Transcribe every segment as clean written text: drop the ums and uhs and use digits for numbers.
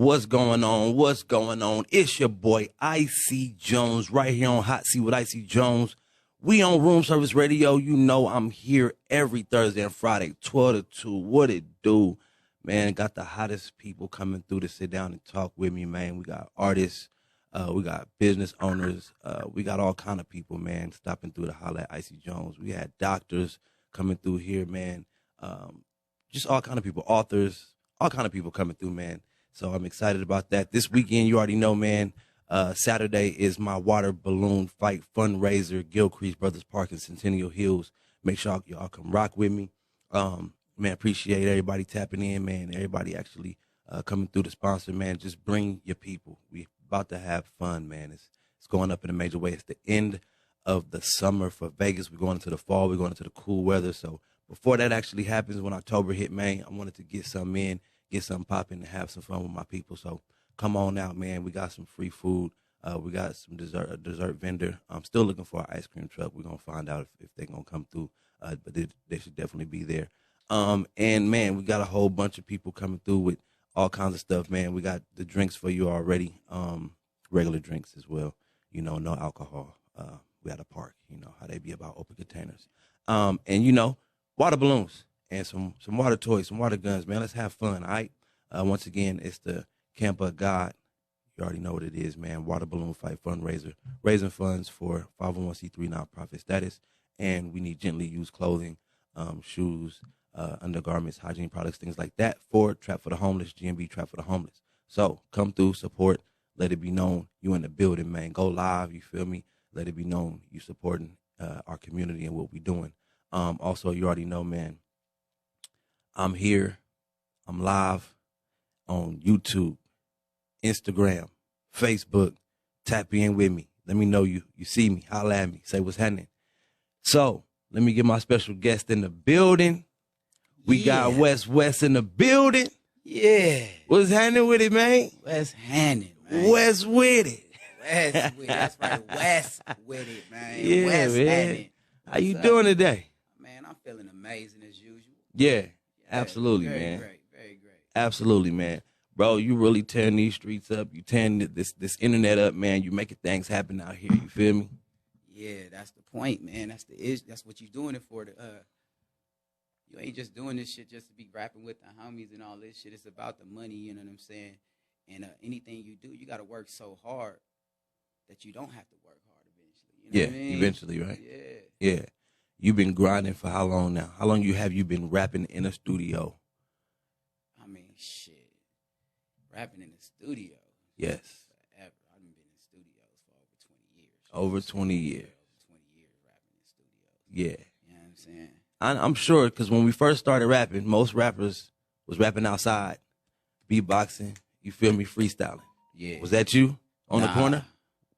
What's going on? What's going on? It's your boy IC Jonez right here on Hot Seat with IC Jonez. We on Room Service Radio. You know I'm here every Thursday and Friday, 12 to 2. What it do? Man, got the hottest people coming through to sit down and talk with me, man. We got artists, we got business owners, we got all kind of people, man, stopping through to holler at IC Jonez. We had doctors coming through here, man. Just all kind of people, authors, all kind of people coming through, man. So I'm excited about that. This weekend, you already know, man, Saturday is my water balloon fight fundraiser, Gilcrease Brothers Park in Centennial Hills. Make sure y'all come rock with me. Man, appreciate everybody tapping in, man. Everybody actually coming through the sponsor, man. Just bring your people. We about to have fun, man. It's going up in a major way. It's the end of the summer for Vegas. We're going into the fall. We're going into the cool weather. So before that actually happens, when October hit, man, I wanted to get some in, get something popping, and have some fun with my people. So come on out, man. We got some free food. We got some dessert, a dessert vendor. I'm still looking for an ice cream truck. We're going to find out if they're going to come through, but they should definitely be there. And, man, we got a whole bunch of people coming through with all kinds of stuff, man. We got the drinks for you already, regular drinks as well, you know, no alcohol. We at a park, you know, how they be about open containers. And, you know, water balloons and some water toys, some water guns, man. Let's have fun, all right? Once again, it's the Camp of God. You already know what it is, man. Water balloon fight fundraiser, raising funds for 501c3 nonprofit status. And we need gently used clothing, shoes, undergarments, hygiene products, things like that for Trap for the Homeless, GMB Trap for the Homeless. So come through, support, let it be known you in the building, man. Go live, you feel me? Let it be known you supporting our community and what we doing. Also, you already know, man, I'm here. I'm live on YouTube, Instagram, Facebook. Tap in with me. Let me know you see me. Holla at me. Say what's happening. So let me get my special guest in the building. We got West in the building. Yeah. What's happening with it, man? West happening, man. West with it. West with it. That's right. West with it, man. Yeah, West man. happening. How you doing today? Man, I'm feeling amazing as usual. Yeah, absolutely, very man. Great, very great. Absolutely, man. Bro, you really tearing these streets up. You tearing this internet up, man. You making things happen out here. You feel me? Yeah, that's the point, man. That's what you're doing it for. You ain't just doing this shit just to be rapping with the homies and all this shit. It's about the money, you know what I'm saying? And anything you do, you got to work so hard that you don't have to work hard eventually. You know what I mean? Eventually, right? Yeah. Yeah. You've been grinding for how long now? How long have you been rapping in a studio? I mean, shit. Rapping in the studio. Yes. Forever. I've been in studios for over 20 years. Over 20 years. Over 20 years rapping in studios. Yeah. You know what I'm saying? I'm sure, because when we first started rapping, most rappers was rapping outside, beatboxing, you feel me, freestyling. Yeah. Was that you on the corner?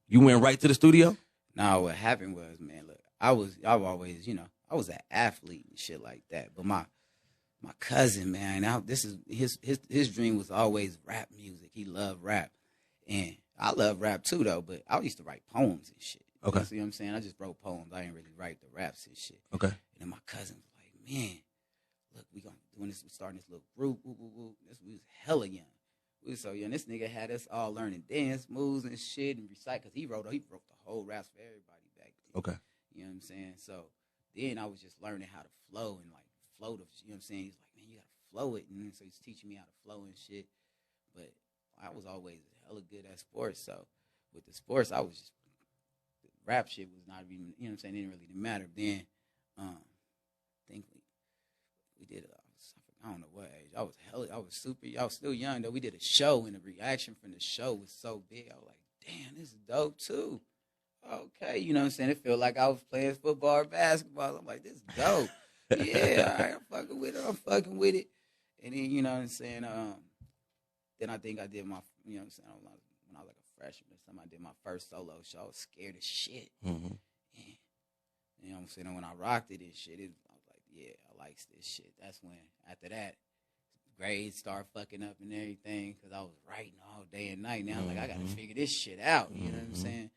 You went right to the studio? Nah, what happened was, man, look, I've always, you know, I was an athlete and shit like that. But my cousin, man, this is his dream was always rap music. He loved rap. And I love rap too, though, but I used to write poems and shit. Okay. You see what I'm saying? I just wrote poems. I didn't really write the raps and shit. Okay. And then my cousin was like, man, look, we starting this little group. We was hella young. We was so young. This nigga had us all learning dance moves and shit and recite, because he wrote the whole raps for everybody back then. Okay. You know what I'm saying? So then I was just learning how to flow and like flow the, you know what I'm saying? He's like, man, you gotta flow it. And so he's teaching me how to flow and shit. But I was always hella good at sports. So with the sports, I was just, rap shit was not even, you know what I'm saying? It didn't really matter. Then, I think we did, I don't know what age. I was still young though. We did a show and the reaction from the show was so big. I was like, damn, this is dope too. Okay, you know what I'm saying? It felt like I was playing football or basketball. I'm like, this is dope. Yeah, all right, I'm fucking with it. And then, you know what I'm saying? Then I think I did my, you know what I'm saying? When I was like a freshman or something, I did my first solo show. I was scared as shit. Mm-hmm. And, you know what I'm saying? And when I rocked it and shit, I was like, yeah, I like this shit. That's when, after that, grades start fucking up and everything, because I was writing all day and night. Now I'm like, I got to figure this shit out. You know what I'm saying?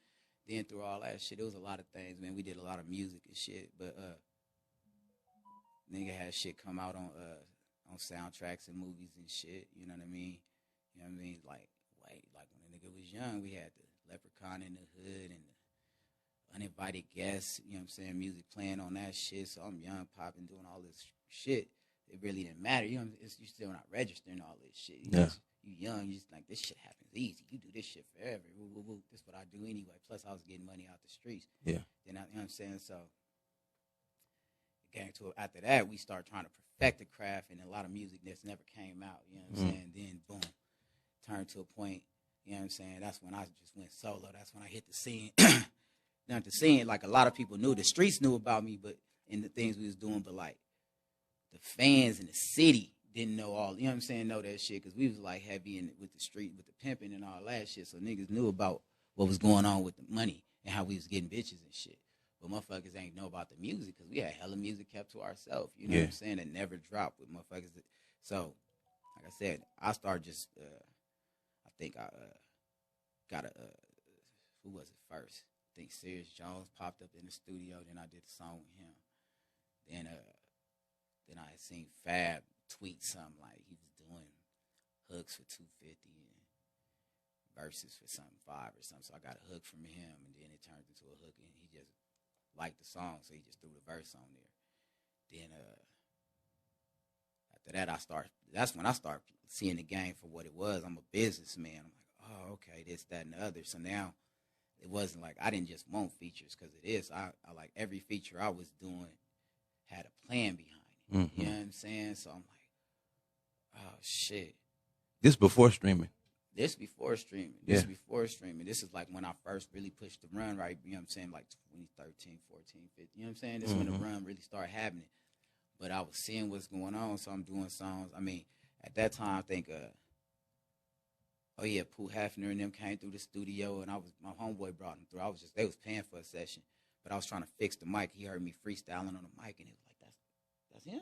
Then through all that shit, it was a lot of things, man. We did a lot of music and shit, but nigga had shit come out on soundtracks and movies and shit. You know what I mean? You know what I mean? Like when a nigga was young, we had the Leprechaun in the Hood and the Uninvited Guests, you know what I'm saying, music playing on that shit. So I'm young, popping, doing all this shit. It really didn't matter. You know, you're still not registering all this shit. You young, you just like, this shit happens easy. You do this shit forever. Woo, woo, woo. This is what I do anyway. Plus, I was getting money out the streets. Yeah. Then, you know what I'm saying? So, after that, we started trying to perfect the craft, and a lot of music that's never came out. You know what I'm saying? Then, boom, turned to a point, you know what I'm saying? That's when I just went solo. That's when I hit the scene. Now, the scene, like, a lot of people knew. The streets knew about me, but in the things we was doing, but, like, the fans in the city didn't know all, you know what I'm saying, know that shit, because we was, like, heavy with the street, with the pimping and all that shit, so niggas knew about what was going on with the money and how we was getting bitches and shit. But motherfuckers ain't know about the music, because we had hella music kept to ourselves, you know what I'm saying, that never dropped with motherfuckers. So, like I said, I started just, I think I got who was it first? I think IC Jonez popped up in the studio, then I did the song with him. Then I had seen Fab tweet something like he was doing hooks for $250 and verses for something $5 or something. So I got a hook from him, and then it turned into a hook, and he just liked the song, so he just threw the verse on there. Then after that, that's when I started seeing the game for what it was. I'm a businessman. I'm like, oh, okay, this, that, and the other. So now it wasn't like I didn't just want features, because it is. I like every feature I was doing had a plan behind it. Mm-hmm. You know what I'm saying? So I'm like, oh, shit. This before streaming. This before streaming. This before streaming. This is like when I first really pushed the run, right? You know what I'm saying? Like 2013, 14, 15. You know what I'm saying? This is when the run really started happening. But I was seeing what's going on, so I'm doing songs. I mean, at that time, I think, Pooh Hefner and them came through the studio, and my homeboy brought them through. They was paying for a session, but I was trying to fix the mic. He heard me freestyling on the mic, and he was like, that's him?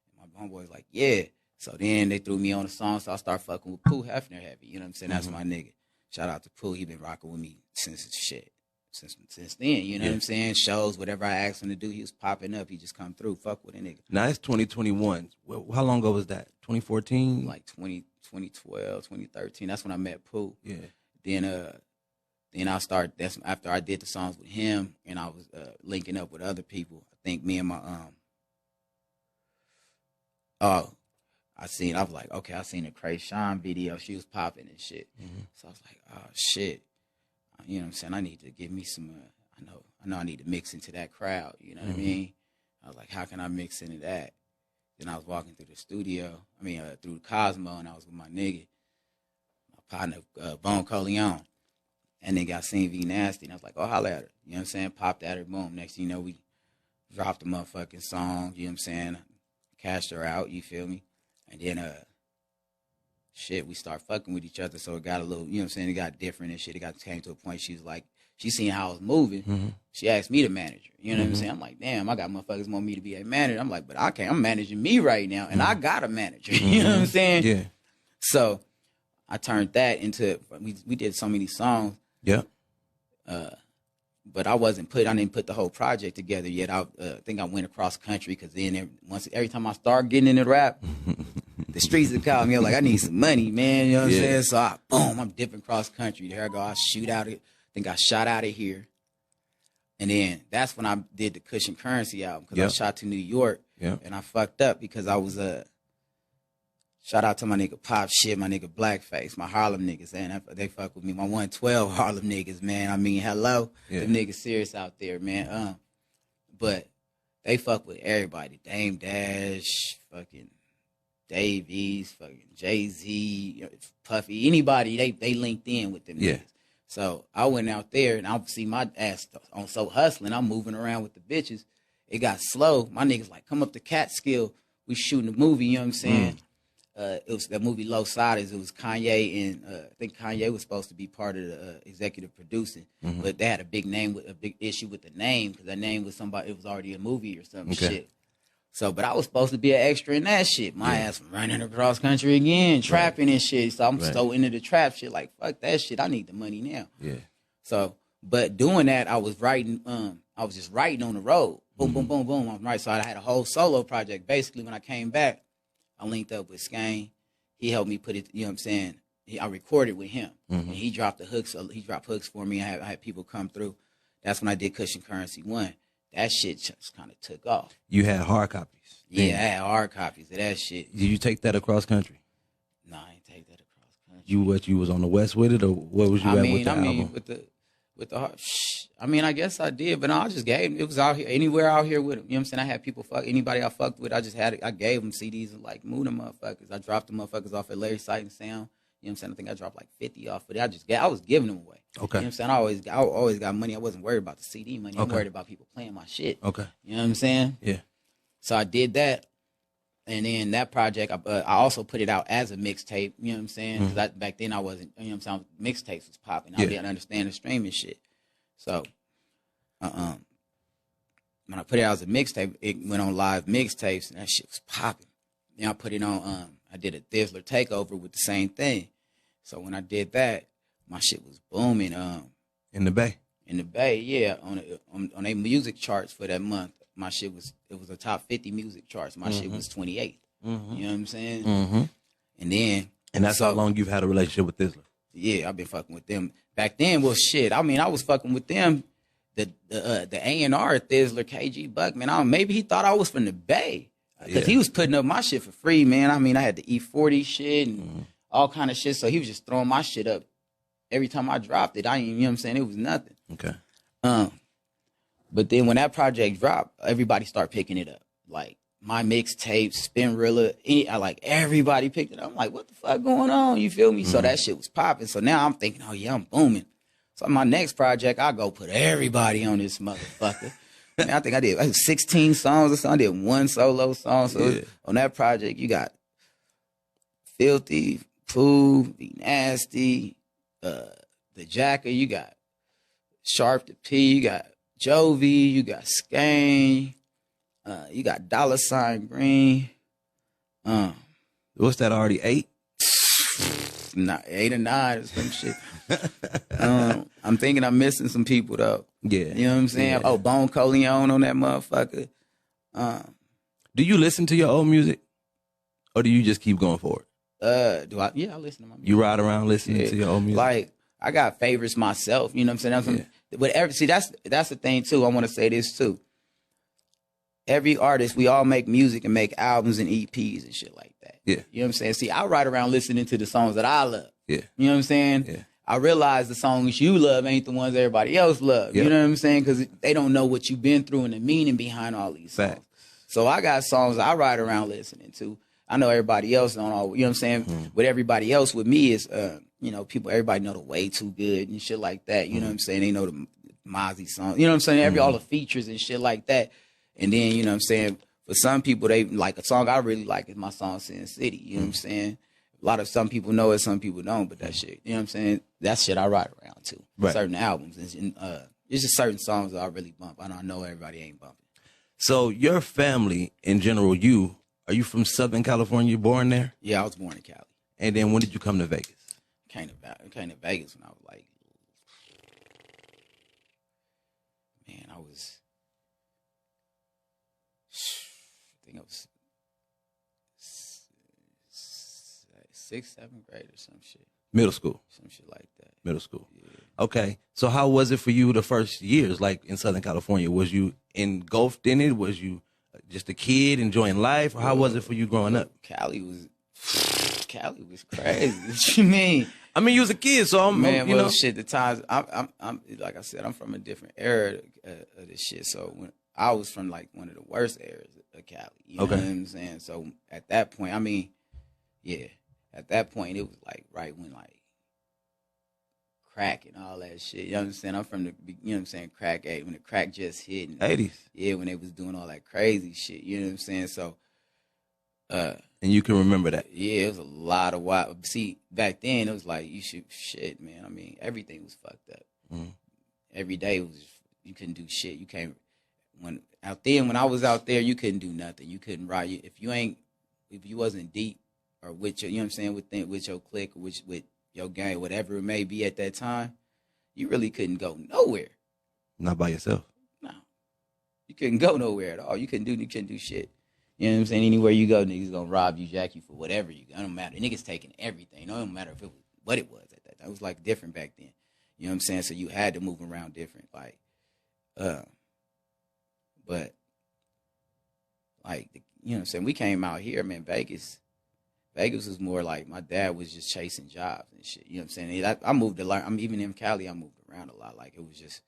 And my homeboy was like, yeah. So then they threw me on the song, so I started fucking with Pooh Hefner heavy. You know what I'm saying? That's my nigga. Shout out to Pooh. He been rocking with me since then. You know what I'm saying? Shows, whatever I asked him to do, he was popping up. He just come through. Fuck with a nigga. Now it's 2021. How long ago was that? 2014? Like 2012, 2013. That's when I met Pooh. Yeah. Then I started. That's after I did the songs with him, and I was linking up with other people. I think me and my I was like, okay, I seen a Cray Sean video. She was popping and shit. Mm-hmm. So I was like, oh shit. You know what I'm saying? I need to give me some. I know I need to mix into that crowd. You know what I mean? I was like, how can I mix into that? Then I was walking through the studio. Through the Cosmo, and I was with my nigga, my partner, Bone Coleon. And then got seen V Nasty, and I was like, oh, holla at her. You know what I'm saying? Popped at her, boom. Next thing you know, we dropped the motherfucking song. You know what I'm saying? Cashed her out, you feel me? And then, we start fucking with each other, so it got a little, you know what I'm saying? It got different and shit. It came to a point she was like, she seen how I was moving. Mm-hmm. She asked me to manage her. You know what I'm saying? I'm like, damn, I got motherfuckers want me to be a manager. I'm like, but I can't. I'm managing me right now, and I got a manager. You know what I'm saying? Yeah. So I turned that into, we did so many songs. Yeah. But I didn't put the whole project together yet. I think I went across country, because then every time I start getting into rap, the streets would call me. I'm like, I need some money, man. You know what I'm saying? So I'm dipping cross country. There I go. I think I shot out of here. And then that's when I did the Cushion Currency album, because I shot to New York. Yeah. And I fucked up because I was shout out to my nigga Pop Shit, my nigga Blackface, my Harlem niggas, man. They fuck with me. My 112 Harlem niggas, man. Hello. Yeah. Them niggas serious out there, man. But they fuck with everybody. Dame Dash, fucking Dave East, fucking Jay-Z, Puffy, anybody, they linked in with them niggas. So I went out there, and I see my ass on So Hustling. I'm moving around with the bitches. It got slow. My niggas like, come up to Catskill. We shooting a movie, you know what I'm saying? It was that movie Low Siders. It was Kanye, and I think Kanye was supposed to be part of the executive producing, but they had a big issue with the name, because that name was somebody, it was already a movie or some shit. So, but I was supposed to be an extra in that shit. My ass was running across country again, trapping and shit. So I'm so into the trap shit, like, fuck that shit. I need the money now. Yeah. So, but doing that, I was writing, I was just writing on the road. Boom, boom, boom, boom. I'm right. So I had a whole solo project. Basically, when I came back, I linked up with Skane. He helped me put it, you know what I'm saying, I recorded with him, and he dropped the hooks. He dropped hooks for me. I had people come through. That's when I did Cushion Currency 1. That shit just kind of took off. You had hard copies. Yeah, I had hard copies of that shit. Did you take that across country? No, I ain't take that across country. You was on the West with it, or what was you at with the album? With the hard, I mean, I guess I did, but no, I just gave them. It was out here, anywhere out here with them. You know what I'm saying? I had people anybody I fucked with. I gave them CDs and like moved them motherfuckers. I dropped the motherfuckers off at Larry Sight and Sound. You know what I'm saying? I think I dropped like 50 off, but I was giving them away. Okay. You know what I'm saying? I always got money. I wasn't worried about the CD money. I'm worried about people playing my shit. Okay. You know what I'm saying? Yeah. So I did that. And then that project, I also put it out as a mixtape. You know what I'm saying? Because back then I wasn't, you know what I'm saying? Mixtapes was popping. I didn't understand the streaming shit. So, when I put it out as a mixtape, it went on live mixtapes, and that shit was popping. Then I put it on, I did a Thizzler takeover with the same thing. So when I did that, my shit was booming. In the Bay? In the Bay, yeah. On their music charts for that month, my shit was, it was a top 50 music charts. My shit was 28th. You know what I'm saying? And then. And that's how long you've had a relationship with Thizzler? Yeah, I've been fucking with them. Back then, well, shit. I mean, I was fucking with them. The A&R Thizzler, KG Buck, man. Maybe he thought I was from the Bay. Because he was putting up my shit for free, man. I mean, I had the E40 shit and all kind of shit. So he was just throwing my shit up every time I dropped it. You know what I'm saying? It was nothing. Okay. But then when that project dropped, everybody started picking it up. Like my mixtape, Spinrilla, everybody picked it up. I'm like, what the fuck going on? You feel me? So that shit was popping. So now I'm thinking, oh yeah, I'm booming. So my next project, I go put everybody on this motherfucker. Man, I think I did 16 songs or something. I did one solo song. So on that project, you got Filthy, Pooh, Be Nasty, the Jacker, you got Sharp the P, you got Jovi, you got Skane, you got $sign Green. What's that already? 8? Not 8 or 9 or some shit. I'm thinking I'm missing some people though. Yeah. You know what I'm saying? Yeah. Oh, Bone Coleon on that motherfucker. Do you listen to your old music? Or do you just keep going forward? Yeah, I listen to my music. You ride around listening to your old music? Like, I got favorites myself, you know what I'm saying? That's the thing too. I want to say this too. Every artist, we all make music and make albums and EPs and shit like that. Yeah. You know what I'm saying? See, I ride around listening to the songs that I love. Yeah. You know what I'm saying? Yeah. I realize the songs you love ain't the ones everybody else love. Yep. You know what I'm saying? Because they don't know what you've been through and the meaning behind all these songs. Fact. So I got songs I ride around listening to. I know everybody else don't all, you know what I'm saying? With everybody else, with me is, everybody know the Way Too Good and shit like that. You know what I'm saying? They know the Mozzie song. You know what I'm saying? All the features and shit like that. And then, you know what I'm saying? For some people, they like a song I really like is my song Sin City. You know what I'm saying? Some people know it, some people don't, but that shit, you know what I'm saying? That shit I ride around to. Right. Certain albums. And, it's just certain songs that I really bump. I know everybody ain't bumping. So your family in general, are you from Southern California? You born there? Yeah, I was born in Cali. And then when did you come to Vegas? Came to Vegas when I was like, man, I think I was 6th, 7th grade or some shit. Middle school? Some shit like that. Middle school. Yeah. Okay. So how was it for you the first years, like in Southern California? Was you engulfed in it? Was you just a kid enjoying life? Or how was it for you growing up? Cali was crazy. What you mean? I mean, you was a kid, so shit. The times I'm like I said, I'm from a different era of this shit. So when I was from like one of the worst eras of Cali, you know what I'm saying? So at that point, at that point it was like right when like crack and all that shit. You know what I'm saying? I'm from the, you know what I'm saying, crack when the crack just hit. And, 80s. Yeah, when they was doing all that crazy shit. You know what I'm saying? So. And you can remember that? Yeah, it was a lot of wild. See, back then it was like shit, man. I mean, everything was fucked up. Every day was you couldn't do shit. You can't when I was out there, you couldn't do nothing. You couldn't ride. If you wasn't deep or with your, you know what I'm saying, with your clique or with your gang, whatever it may be at that time, you really couldn't go nowhere. Not by yourself. No, you couldn't go nowhere at all. You couldn't do shit. You know what I'm saying? Anywhere you go, niggas gonna rob you, jack you for whatever you got. It don't matter. Niggas taking everything. It don't matter if it was what it was at that time. It was like different back then. You know what I'm saying? So you had to move around different. Like, but like, you know what I'm saying? We came out here, man, Vegas was more like my dad was just chasing jobs and shit. You know what I'm saying? I moved a lot. I'm even in Cali, I moved around a lot. Like it was just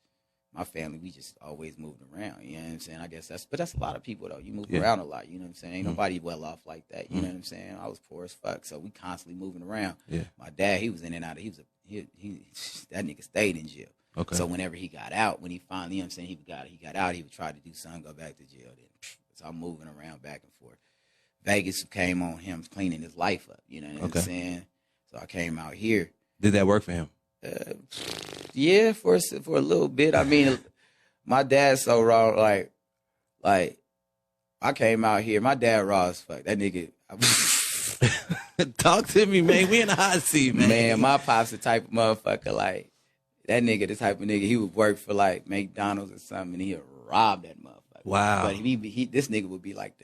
my family, we just always moved around. You know what I'm saying? I guess that's a lot of people though. You move around a lot, you know what I'm saying? Ain't nobody well off like that. You know what I'm saying? I was poor as fuck, so we constantly moving around. Yeah. My dad, he was in and out of that nigga stayed in jail. Okay. So whenever he got out, when he finally, you know what I'm saying, he got out, he would try to do something, go back to jail. Then so I'm moving around back and forth. Vegas came on him cleaning his life up, you know what I'm saying? So I came out here. Did that work for him? Yeah, for a little bit. I mean, my dad's so raw. Like I came out here. My dad raw as fuck. That nigga. Talk to me, man. We in the hot seat, man. Man, my pop's the type of motherfucker. Like that nigga, the type of nigga. He would work for like McDonald's or something, and he'd rob that motherfucker. Wow. But this nigga would be like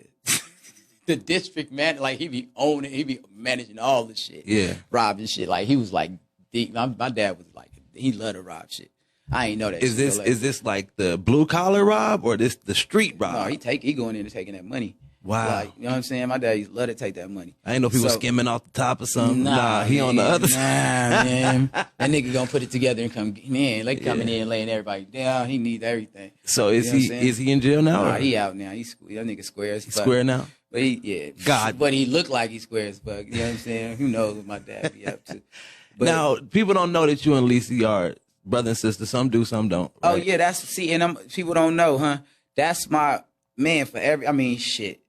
the district man. Like he be owning, he be managing all the shit. Yeah, robbing shit. Like he was like deep. My dad was like. He loved to rob shit. I ain't know that. Is this like the blue collar rob or the street rob? No, he going in and taking that money. Wow. Like, you know what I'm saying? My dad used to love to take that money. I ain't know if he was skimming off the top or something. Nah, he on the other side. Nah, man. That nigga gonna put it together and come. Man, like coming in, laying everybody down. He needs everything. So is he in jail now? Nah, he out now. That nigga square as fuck. He's square now? But but he looked like he square as fuck. You know what I'm saying? Who knows what my dad be up to? But, now, people don't know that you and Lisa are brother and sister. Some do, some don't. Right? Oh, yeah, people don't know, huh? That's my, man, shit.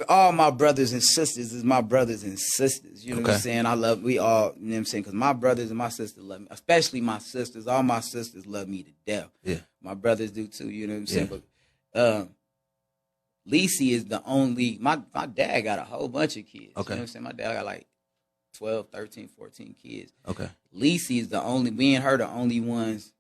All my brothers and sisters is my brothers and sisters. You know what I'm saying? We all, you know what I'm saying? Because my brothers and my sisters love me, especially my sisters. All my sisters love me to death. Yeah. My brothers do too, you know what I'm saying? But Lisa is the only, my dad got a whole bunch of kids. Okay. You know what I'm saying? My dad got like 12, 13, 14 kids. Okay. Lisa is me and her the only ones,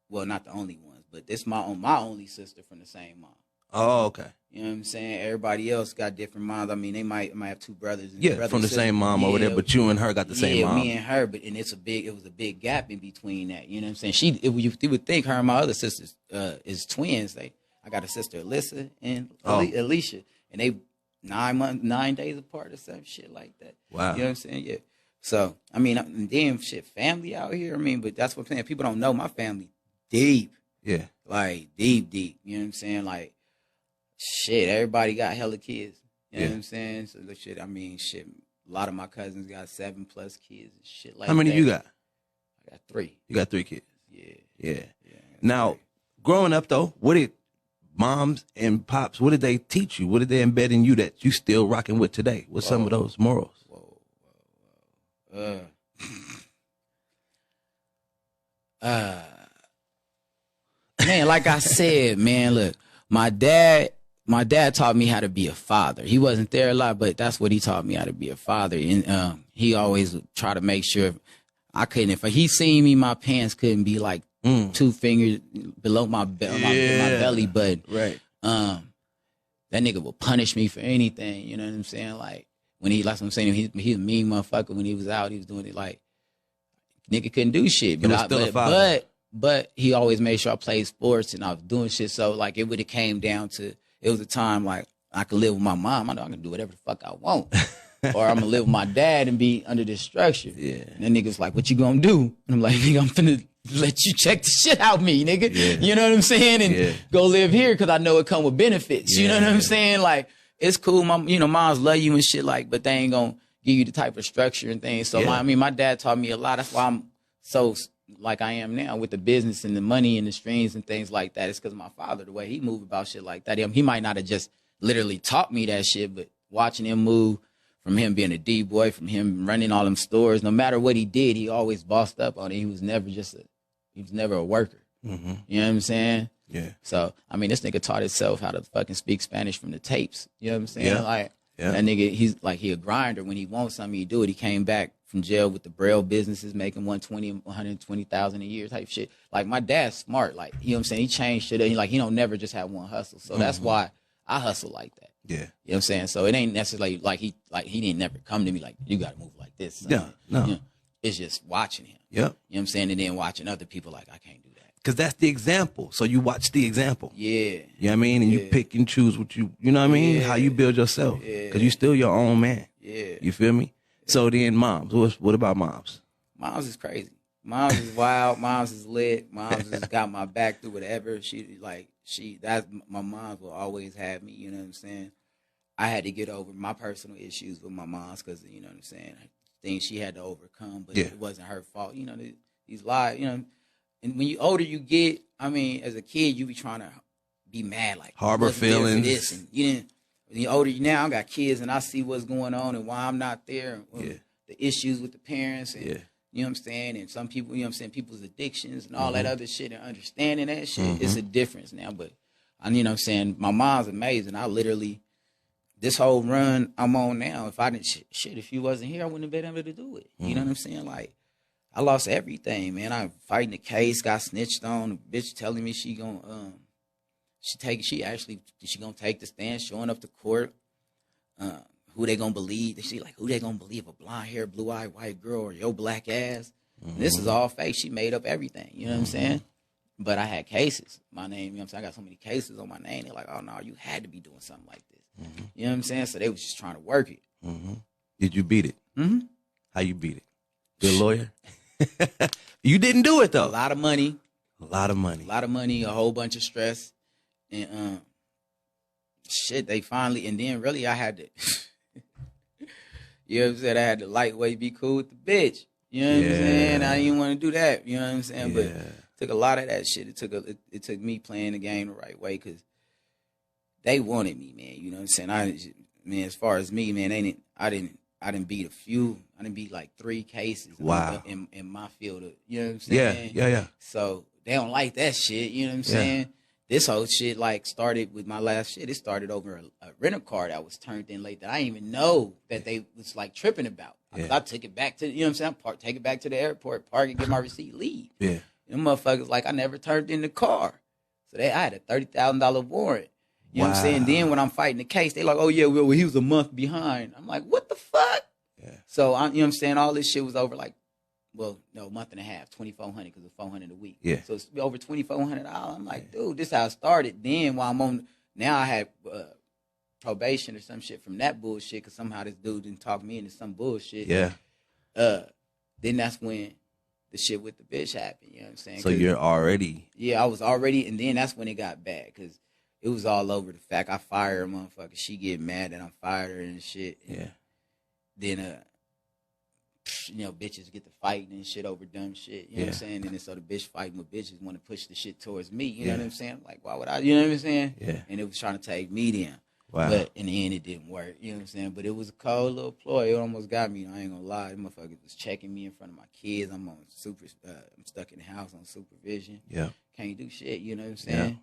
well, not the only ones, but this my only sister from the same mom. Oh, okay. You know what I'm saying? Everybody else got different moms. I mean, they might have two brothers. From the same mom over there, but you and her got the same mom. Yeah, me and her, it was a big gap in between that. You know what I'm saying? You would think her and my other sisters is twins. I got a sister, Alyssa, and Alicia, and they 9 days apart or some shit like that. Wow. You know what I'm saying? Yeah. So, I mean, damn shit, family out here. I mean, but that's what I'm saying. People don't know my family deep. Yeah. Like, deep. You know what I'm saying? Like, shit, everybody got hella kids. You know what I'm saying? So, shit, a lot of my cousins got 7+ kids and shit like that. How many you got? I got 3. You got 3 kids? Yeah. Now, growing up, though, what did moms and pops, what did they teach you? What did they embed in you that you still rocking with today? What's some of those morals? Man, like I said, man, look, my dad taught me how to be a father. He wasn't there a lot, but that's what he taught me, how to be a father. And he always would try to make sure if he seen me, my pants couldn't be like 2 fingers below my belly button. Right. That nigga would punish me for anything. You know what I'm saying? Like that's what I'm saying. He was a mean motherfucker when he was out. He was doing it like nigga couldn't do shit. But he always made sure I played sports and I was doing shit. So like it would have came down to, it was a time like I could live with my mom. I know I can do whatever the fuck I want. Or I'm gonna live with my dad and be under this structure. Yeah. And then niggas like, what you gonna do? And I'm like, nigga, I'm finna let you check the shit out me, nigga. Yeah. You know what I'm saying? And go live here because I know it come with benefits. You know what I'm saying? Like, it's cool. Moms love you and shit, like, but they ain't gonna give you the type of structure and things. So my dad taught me a lot. That's why I'm so like I am now with the business and the money and the streams and things like that. It's because my father, the way he moved about shit like that. He might not have just literally taught me that shit, but watching him move, from him being a D-boy, from him running all them stores, no matter what he did, he always bossed up on it. He was never a worker. Mm-hmm. You know what I'm saying? Yeah. So, this nigga taught himself how to fucking speak Spanish from the tapes. You know what I'm saying? Yeah. Like, that nigga, he a grinder. When he wants something, he do it. He came back from jail with the Braille businesses, making 120,000 a year type shit. Like, my dad's smart. Like, you know what I'm saying? He changed shit. He don't never just have one hustle. So that's why I hustle like that. Yeah. You know what I'm saying? So it ain't necessarily like he didn't never come to me like, you got to move like this. Son. No. You know? It's just watching him. Yep. You know what I'm saying? And then watching other people like, I can't do that. Because that's the example. So you watch the example. Yeah. You know what I mean? And you pick and choose what you know what I mean? How you build yourself. Because you still your own man. Yeah. You feel me? So then moms. What about moms? Moms is crazy. Moms is wild. Moms is lit. Moms has got my back through whatever. That's my mom will always have me. You know what I'm saying? I had to get over my personal issues with my mom's because, you know what I'm saying, things she had to overcome, but it wasn't her fault. You know, these lies, you know, and when you older you get, I mean, as a kid, you be trying to be mad, like, harbor feelings. This, and you didn't. When you're older, now I got kids and I see what's going on and why I'm not there, and the issues with the parents, and you know what I'm saying, and some people, you know what I'm saying, people's addictions and all that other shit, and understanding that shit, it's a difference now. But you know what I'm saying, my mom's amazing. I literally, this whole run I'm on now, if I didn't if she wasn't here, I wouldn't have been able to do it. You know what I'm saying? Like, I lost everything, man. I fighting the case, got snitched on. The bitch telling me she gonna take the stand, showing up to court. Who they gonna believe? She like, who they gonna believe? A blonde hair, blue eyed white girl, or your black ass? This is all fake. She made up everything. You know what I'm saying? But I had cases. My name, you know what I'm saying? I got so many cases on my name. They're like, oh no, you had to be doing something like this. You know what I'm saying? So they was just trying to work it. Did you beat it? How you beat it? Good lawyer? You didn't do it though. A lot of money. A lot of money. A lot of money, a whole bunch of stress. And shit, they finally, and then really I had to, you know what I'm saying? I had to lightweight be cool with the bitch. You know what I'm saying? I didn't want to do that. You know what I'm saying? But it took a lot of that shit. It took me playing the game the right way because they wanted me, man. You know what I'm saying? Man, as far as me, man, I didn't beat a few. I didn't beat like 3 cases. Wow. In my field of, you know what I'm saying? Yeah. So they don't like that shit. You know what I'm saying? This whole shit like started with my last shit. It started over a rental car that was turned in late that I didn't even know that they was like tripping about. I took it back to, you know what I'm saying? Take it back to the airport, park it, get my receipt, leave. Yeah. Them motherfuckers like I never turned in the car. So I had a $30,000 warrant. You know what I'm saying? Then when I'm fighting the case, they like, oh yeah, well he was a month behind. I'm like, what the fuck? Yeah. So you know what I'm saying? All this shit was over like, well, no, month and a half, $2,400 because it's $400 a week. Yeah. So it's over $2,400. I'm like, dude, this is how it started. Then while I'm on, now I had probation or some shit from that bullshit because somehow this dude didn't talk me into some bullshit. Yeah. Then that's when the shit with the bitch happened. You know what I'm saying? So you're already. Yeah, I was already, and then that's when it got bad because it was all over the fact I fired a motherfucker. She get mad that I fired her and shit. And then you know, bitches get to fighting and shit over dumb shit. You know what I'm saying? And then so the bitch fighting with bitches want to push the shit towards me. You know what I'm saying? Like, why would I? You know what I'm saying? Yeah. And it was trying to take me down. Wow. But in the end, it didn't work. You know what I'm saying? But it was a cold little ploy. It almost got me. I ain't gonna lie. The motherfucker was checking me in front of my kids. I'm stuck in the house on supervision. Yeah. Can't do shit. You know what I'm saying?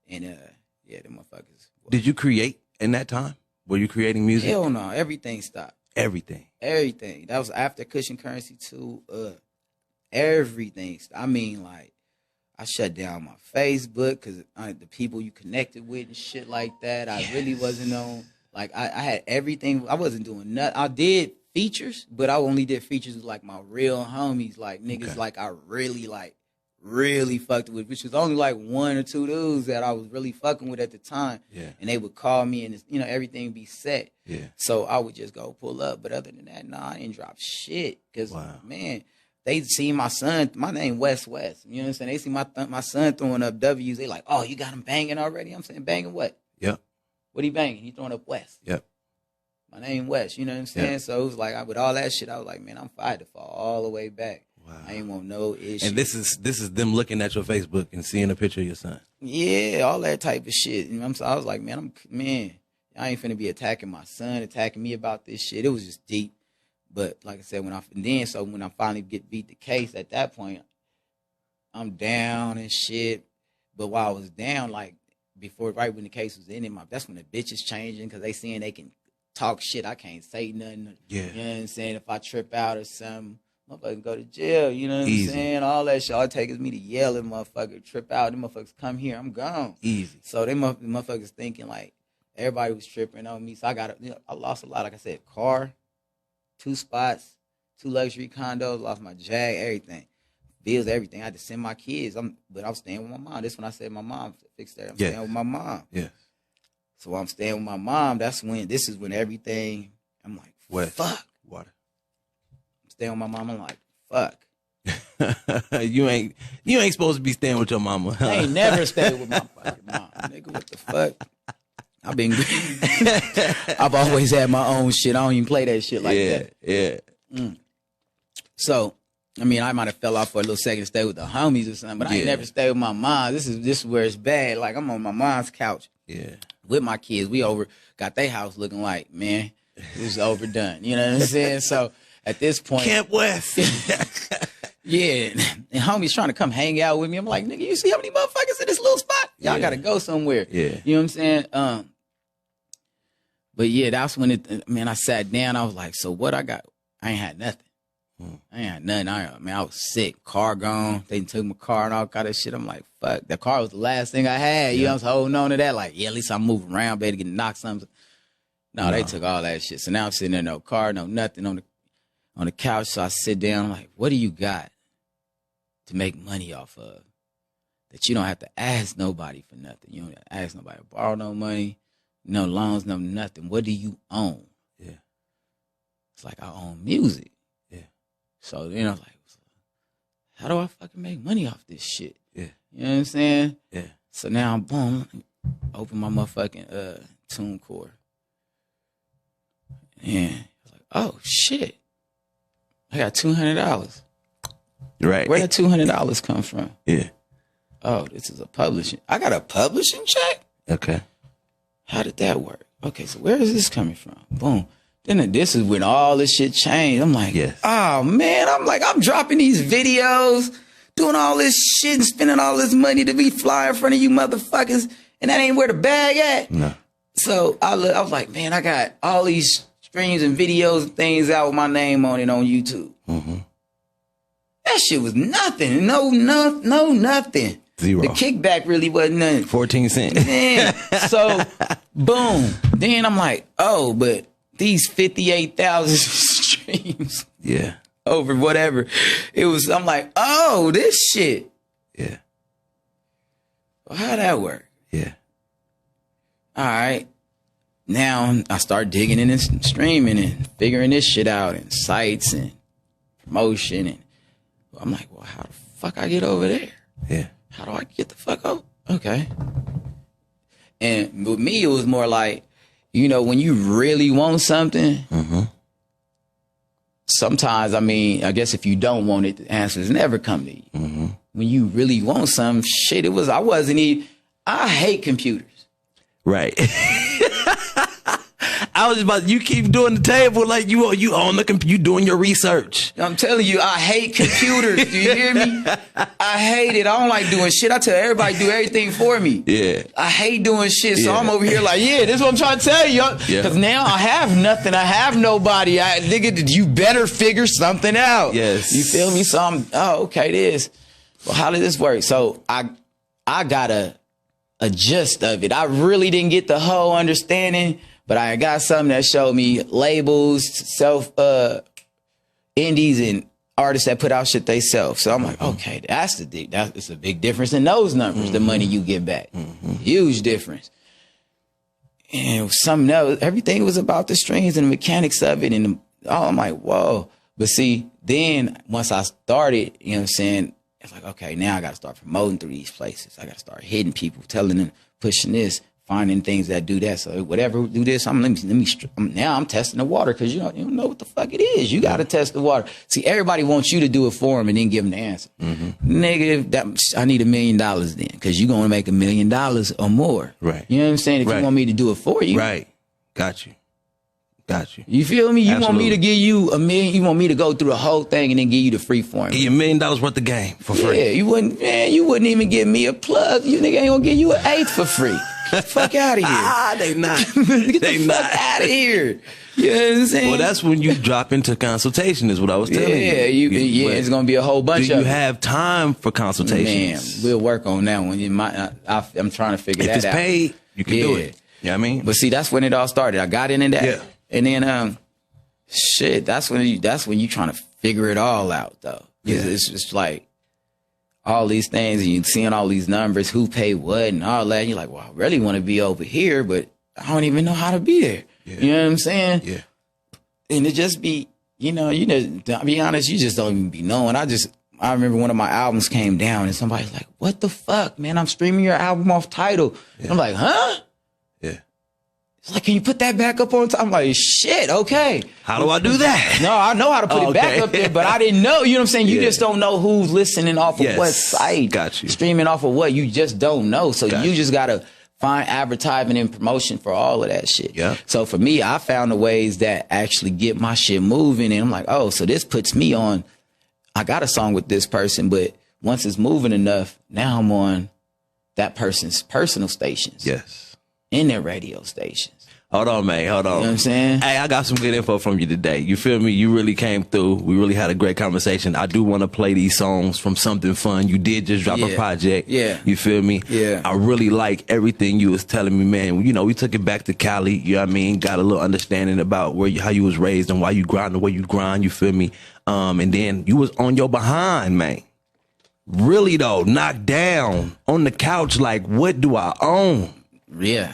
Yeah. And the motherfuckers. Did you create in that time? Were you creating music? Hell no. Everything stopped. Everything. That was after Cushion Currency 2. Everything. I mean, like, I shut down my Facebook because the people you connected with and shit like that, I really wasn't on. Like, I had everything. I wasn't doing nothing. I did features, but I only did features with, like, my real homies, like, niggas like I really fucked with, which was only like 1 or 2 dudes that I was really fucking with at the time. Yeah. And they would call me and, you know, everything be set. Yeah. So I would just go pull up. But other than that, nah, I didn't drop shit. Because, man, they see my son, my name West. You know what I'm saying? They see my son throwing up W's. They like, oh, you got him banging already? I'm saying, banging what? Yep. What he banging? He throwing up West. Yep. My name West, you know what I'm saying? Yep. So it was like, with all that shit, I was like, man, I'm fired to fall all the way back. Wow. I ain't want no issue. And this is them looking at your Facebook and seeing a picture of your son. Yeah, all that type of shit. You know what I'm saying? I was like, man, I ain't finna be attacking my son, attacking me about this shit. It was just deep. But like I said, when I finally beat the case, at that point, I'm down and shit. But while I was down, like right when the case was ending, that's when the bitch is changing because they seeing they can talk shit. I can't say nothing. Yeah. You know what I'm saying? If I trip out or something. Motherfuckers go to jail, you know what I'm saying? All that shit. All it takes is me to yell at motherfucker, trip out. Them motherfuckers come here, I'm gone. Easy. So they motherfuckers thinking like everybody was tripping on me. So I lost a lot. Like I said, car, 2 spots, 2 luxury condos, lost my Jag, everything. Bills, everything. I had to send my kids. But I was staying with my mom. This when I said my mom fixed that. I'm staying with my mom. Yeah. So I'm staying with my mom. This is when everything, I'm like, fuck. Water. I'm staying with my mom. I'm like, fuck. You ain't supposed to be staying with your mama. Huh? I ain't never stayed with my fucking mom. Nigga, what the fuck? I've always had my own shit. I don't even play that shit like that. Yeah. So, I mean, I might have fell off for a little second to stay with the homies or something, but I ain't never stayed with my mom. This is where it's bad. Like, I'm on my mom's couch with my kids. We got their house looking like, man, it was overdone. You know what I'm saying? So, at this point. Camp West. Yeah. And homies trying to come hang out with me. I'm like, nigga, you see how many motherfuckers in this little spot? Y'all got to go somewhere. Yeah. You know what I'm saying? But yeah, that's when I sat down. I was like, so what I got? I ain't had nothing. I ain't had nothing. I was sick. Car gone. They took my car and all kind of shit. I'm like, fuck. The car was the last thing I had. You know, I was holding on to that. Like, yeah, at least I'm moving around, better get knocked something. No, they took all that shit. So now I'm sitting there, no car, no nothing on the couch. So I sit down. I'm like, what do you got to make money off of that you don't have to ask nobody for nothing? You don't have to ask nobody to borrow no money, no loans, no nothing. What do you own? Yeah. It's like, I own music. So then I was like, how do I fucking make money off this shit? Yeah. You know what I'm saying? Yeah. So now I'm boom, open my motherfucking TuneCore. And I was like, oh shit. I got $200. Right. Where did $200 come from? Yeah. Oh, this is a publishing. I got a publishing check? Okay. How did that work? Okay, so where is this coming from? Boom. Then this is when all this shit changed. I'm like, oh man, I'm dropping these videos, doing all this shit and spending all this money to be fly in front of you motherfuckers, and that ain't where the bag at. No. So I was like, man, I got all these streams and videos and things out with my name on it on YouTube. Mm-hmm. That shit was nothing. No, nothing. Zero. The kickback really wasn't nothing. 14 cents. Man, so boom. Then I'm like, oh, but these 58,000 streams over whatever. I'm like, oh, this shit. Yeah. Well, how'd that work? Yeah. All right. Now I start digging in and streaming and figuring this shit out and sites and promotion. And I'm like, well, how the fuck I get over there? Yeah. How do I get the fuck over? Okay. And with me, it was more like, you know, when you really want something, sometimes, I mean, I guess if you don't want it, the answers never come to you. Mm-hmm. When you really want something, shit, I hate computers. Right. I was about, you keep doing the table like you on the computer, you doing your research. I'm telling you, I hate computers. Do you hear me? I hate it. I don't like doing shit. I tell everybody do everything for me. Yeah. I hate doing shit. So I'm over here like, this is what I'm trying to tell you. Because now I have nothing. I have nobody. Nigga, you better figure something out. Yes. You feel me? So okay, this. Well, how did this work? So I got a gist of it. I really didn't get the whole understanding, but I got something that showed me labels, indies, and artists that put out shit they self. So I'm like, okay, that's a big difference in those numbers, the money you get back. Huge difference. And it was something else. Everything was about the strings and the mechanics of it. And I'm like, whoa. But see, then once I started, you know what I'm saying, it's like, okay, now I got to start promoting through these places. I got to start hitting people, telling them, pushing this, finding things that do that. So whatever do this, now I'm testing the water because you don't know what the fuck it is. You got to test the water. See, everybody wants you to do it for them and then give them the answer. Nigga, I need $1 million then because you're going to make $1 million or more. Right. You know what I'm saying? If you want me to do it for you. Right. Got you. You feel me? You Absolutely. Want me to give you $1 million? You want me to go through the whole thing and then give you the free form? Give you $1 million worth of game for free. Yeah, you wouldn't even give me a plug. You nigga ain't gonna give you an eighth for free. Get the fuck out of here. They not. Get the fuck out of here. You know what I'm saying? Well, that's when you drop into consultation is what I was telling you. Yeah, it's gonna be a whole bunch of Do you have time for consultations? Man, we'll work on that one. I'm trying to figure that out. If it's paid, you can do it. You know what I mean? But see, that's when it all started. I got into that. Yeah. And then Shit, that's when you trying to figure it all out though. Yeah. It's just like all these things and you seeing all these numbers, who paid what and all that. And you're like, well, I really want to be over here, but I don't even know how to be there. Yeah. You know what I'm saying? Yeah. And it just be, to be honest, you just don't even be knowing. I remember one of my albums came down and somebody's like, what the fuck, man? I'm streaming your album off Tidal. Yeah. I'm like, huh? Yeah. It's like, can you put that back up on time? I'm like, shit, okay. How do I do that? No, I know how to put it back up there, but I didn't know. You know what I'm saying? You just don't know who's listening off of what site. Got you. Streaming off of what. You just don't know. So you just got to find advertisement and promotion for all of that shit. Yeah. So for me, I found the ways that actually get my shit moving. And I'm like, oh, so this puts me on. I got a song with this person, but once it's moving enough, now I'm on that person's personal stations. Yes. In their radio stations. Hold on, man. Hold on. You know what I'm saying? Hey, I got some good info from you today. You feel me? You really came through. We really had a great conversation. I do want to play these songs from Something Fun. You did just drop a project. Yeah. You feel me? Yeah. I really like everything you was telling me, man. We took it back to Cali. You know what I mean? Got a little understanding about how you was raised and why you grind the way you grind. You feel me? And then you was on your behind, man. Really though, knocked down on the couch like, what do I own? Yeah.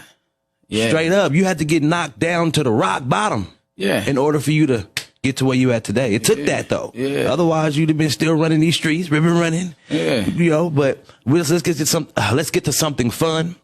Yeah. Straight up, you had to get knocked down to the rock bottom. Yeah. In order for you to get to where you at today. It took that though. Yeah. Otherwise, you'd have been still running these streets, ribbon running. Yeah. But let's get to something fun.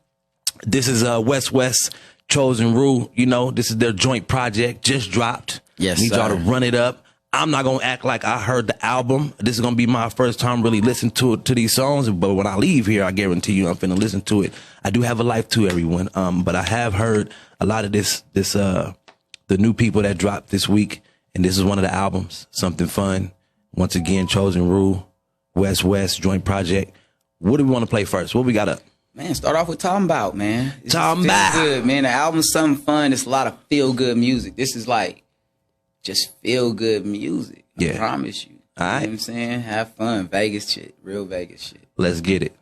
This is Westtsew Chosen Rule. This is their joint project, just dropped. Yes. Need y'all to run it up. I'm not gonna act like I heard the album. This is gonna be my first time really listening to these songs. But when I leave here, I guarantee you I'm finna listen to it. I do have a life too, everyone. But I have heard a lot of the new people that dropped this week, and this is one of the albums, Something Fun. Once again, Chosen Rule, Westtsew joint project. What do we want to play first? What we got up? Man, start off with Talking About, man. Talking About. Good, man. The album's Something Fun. It's a lot of feel good music. This is like just feel good music. I promise you. All right. You know what I'm saying? Have fun. Vegas shit. Real Vegas shit. Let's get it.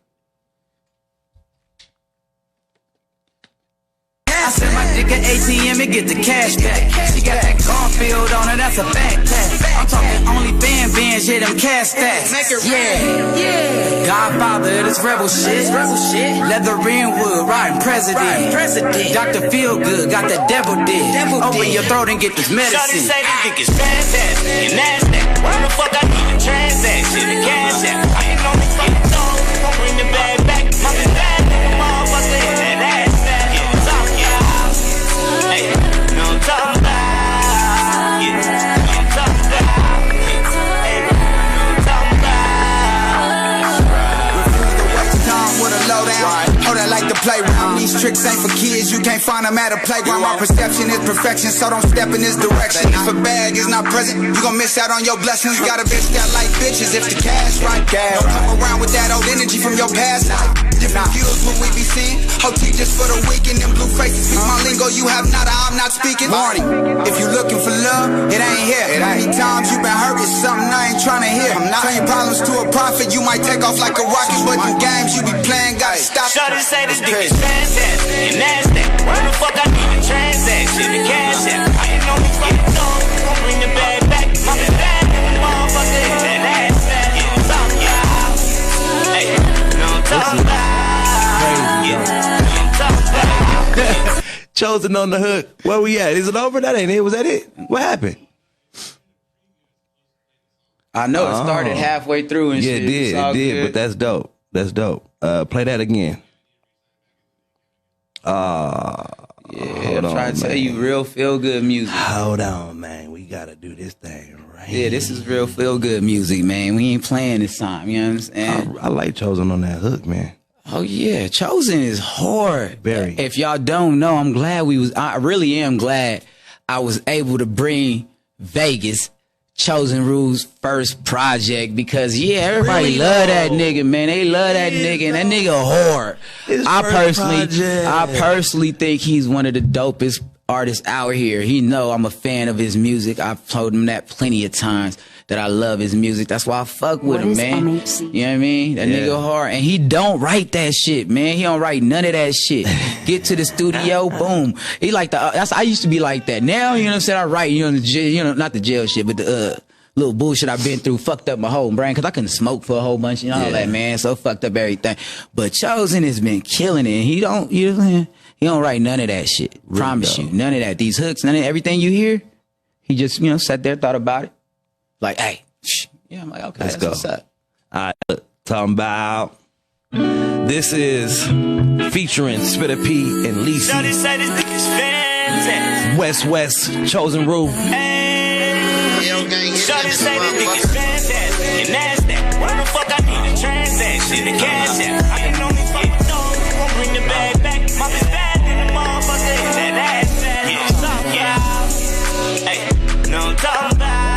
I send my dick at ATM and get the cash back. She got that cornfield on her, that's a backpack. I'm talking only bands, yeah, them cash stacks. Yeah. Godfather, this rebel shit. Leather Renwood, riding president. Dr. Feelgood, got that devil dick. Open your throat and get this medicine. Shawty say this dick is fantastic and NASDAQ. Why the fuck I need a transaction? The cash app. I ain't on the fucking song. Don't bring the bag back. My bad nigga, motherfucker, hit that ass back. Hey, no talk about, yeah, no talk about, hey, no talk about. Time with a lowdown, hold that like the playground. These tricks ain't for kids, you can't find them at a playground. My perception is perfection, so don't step in this direction. If a bag is not present, you gon' miss out on your blessings. Got a bitch that like bitches if the cash right. Don't come around with that old energy from your past life. Different views when we be seeing OT just for the weekend. Them blue faces speak my lingo. You have nada, I'm not speaking. Warning, if you looking for love, it ain't here. Many times you been hurt, it's something I ain't trying to hear. Turn your problems to a profit, you might take off like a rocket. But them games you be playing, gotta stop. Shawty say this dick is fantastic and NASDAQ. Why the fuck I need a transaction? The cash app. I ain't on the fucking song. Don't bring the bag back. My bad nigga, motherfucker, hit that ass back. Yeah, talk, yeah. Hey, no talk about. Chosen on the hook. Where we at? Is it over? That ain't it. Was that it? What happened? I know it started halfway through and shit. It did, but that's dope. That's dope. Play that again. Yeah, I'm trying to tell you real feel good music. Hold on, man. We gotta do this thing right. Yeah, this is real feel good music, man. We ain't playing this time, you know what I'm saying? I like Chosen on that hook, man. Oh yeah, Chosen is hard. Very. If y'all don't know, I really am glad I was able to bring Vegas, Chosen Rule's first project, because everybody really love that nigga, man. They love that nigga, and that nigga hard. I personally think he's one of the dopest artists out here. He know I'm a fan of his music. I've told him that plenty of times. that I love his music. That's why I fuck with him, man. MHC? You know what I mean? That nigga hard. And he don't write that shit, man. He don't write none of that shit. Get to the studio, boom. He like I used to be like that. Now, you know what I'm saying? I write, the jail, not the jail shit, but the little bullshit I've been through fucked up my whole brain because I couldn't smoke for a whole bunch, all that, man. So fucked up everything. But Chosen has been killing it. And he don't, you know what I'm saying? He don't write none of that shit. Really Promise you. None of that. These hooks, none of everything you hear. He just, sat there, thought about it. Like, hey, yeah, I'm like, okay, let's that's go. What's up. All right, talking about. This is featuring Spitter P and Lisi. Shawty say this dick is fantastic. West, Chosen Rule. Shawty say this dick is fantastic. And that's that. Why the fuck I need a transaction? The cash app. I can only fuck with those who gon' bring the bag back. My bitch bad in the motherfucker. Is that ass fat? Yeah. Hey, no I'm talking about.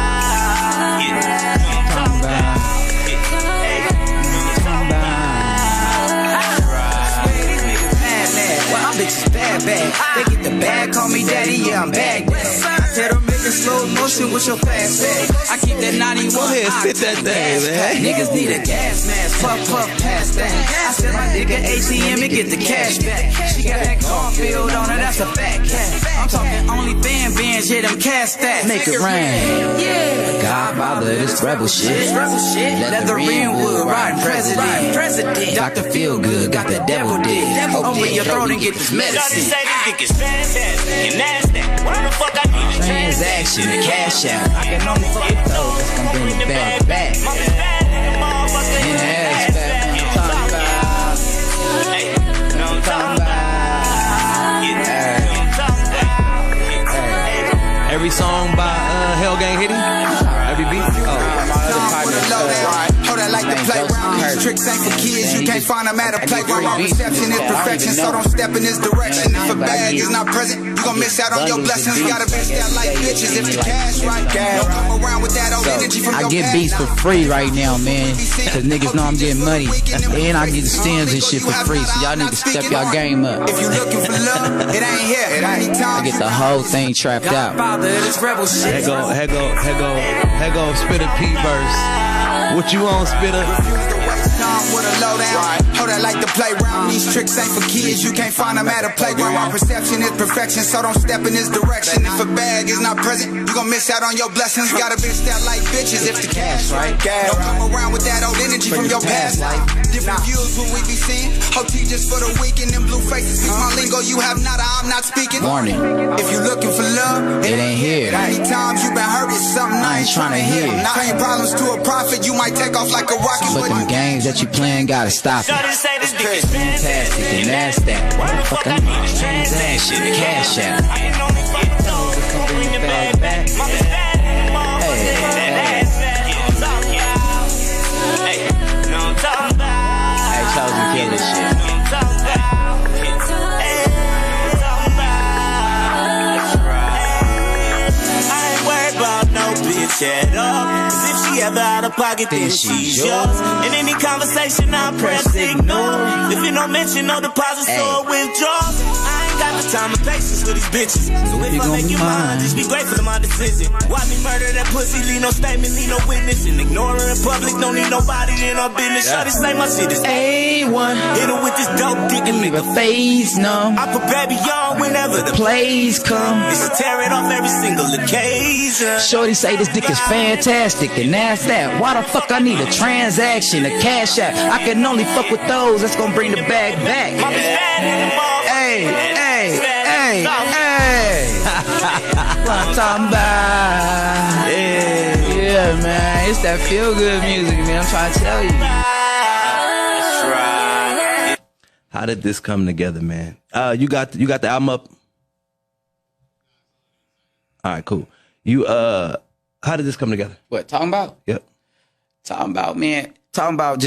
Bad. They get the bag, call me daddy, yeah, I'm back. I tell them make a slow motion with your fast bag. I keep that 91. Go ahead, spit that thing, man. Niggas need a gas mask, puff, pass that. I said my nigga ATM and get the cash back. She got that cornfield on her, that's a fat cat. I'm talking only bands, yeah, them cash stacks. Make it rain. Yeah. Godfather, this rebel shit. Leather Ringwood, riding president. Dr. Feelgood, got the devil dick. Open your throat and get this medicine. Shawty say this dick is fantastic. And that's that. Why the fuck I need a Transaction, the cash out. I can only fuck with those that's gonna bring the bag back. My bitch bad in the motherfucker. In the ass back. Hey, no I'm talking about. Every song by Hell Gang Hitty? Every beat? Hold that like the playground. These tricks ain't for kids. You can't find them at a playground. My perception is perfection, so don't step in this direction. If a bag is not present, you gon' miss out on your blessings. Gotta bitch that like bitches if the cash right. Don't come around with that old energy from your I get beats for free right now, man. Cause niggas know I'm getting money. And I get the stems and shit for free. So y'all need to step y'all game up. If you looking for love, it ain't here. I get the whole thing trapped out. Here go Spitter P verse. What you on, Spitter? With a lowdown. Hold that like the playground. These tricks ain't for kids. You can't find them at a playground. My perception is perfection, so don't step in this direction. If a bag is not present, you gon' miss out on your blessings. Gotta bitch that like bitches if the cash right. Don't come around with that old energy from your past life. Different views when we be seeing. OT just for the weekend and blue faces. Speak my lingo, you have nada, I'm not speaking. Warning. If you looking for love, It ain't here. Many times you been hurt, it's something I ain't trying to hear. Bring problems to a prophet, you might take off like a rocket. But them games that you playing gotta stop it. Shawty say this dick is fantastic. And that's that. Why the fuck I need a transaction? The cash out. I can only fuck with those who gon' bring the bag back. My bitch bad in the motherfucker. Is that ass fat? Yeah, talk y'all. Hey, no I'm talking about. Hey, Chosen, kill this shit. No I'm talking about. Hey, I'm talking about. That's right. I ain't worried about no bitch at all. Cause if she ever out of pocket, then she's yours. In any conversation, I press ignore. If you don't mention no deposits or withdrawals, I ain't got the time and patience for these bitches. So if I make you mine, just be grateful to my decision. Why me murder that pussy? Leave no statement, leave no witness. And ignore her in public, don't need nobody in our business. Shawty say my shit is A1. hit her with this dope dick and Leave a face numb. I put baby on whenever the Plays come. it's to tear it off every single occasion. Shorty say this dick is fantastic, and that's that. Why the fuck I need a transaction, a cash app? I can only fuck with those that's gonna bring the bag back. My bitch bad in the motherfucker. Hey. What I'm talking about? Yeah, man. It's that feel good music, man. I'm trying to tell you. That's right. How did this come together, man? You got the album up? All right, cool. How did this come together? What, talking about? Yep. Talking about, man. Talking about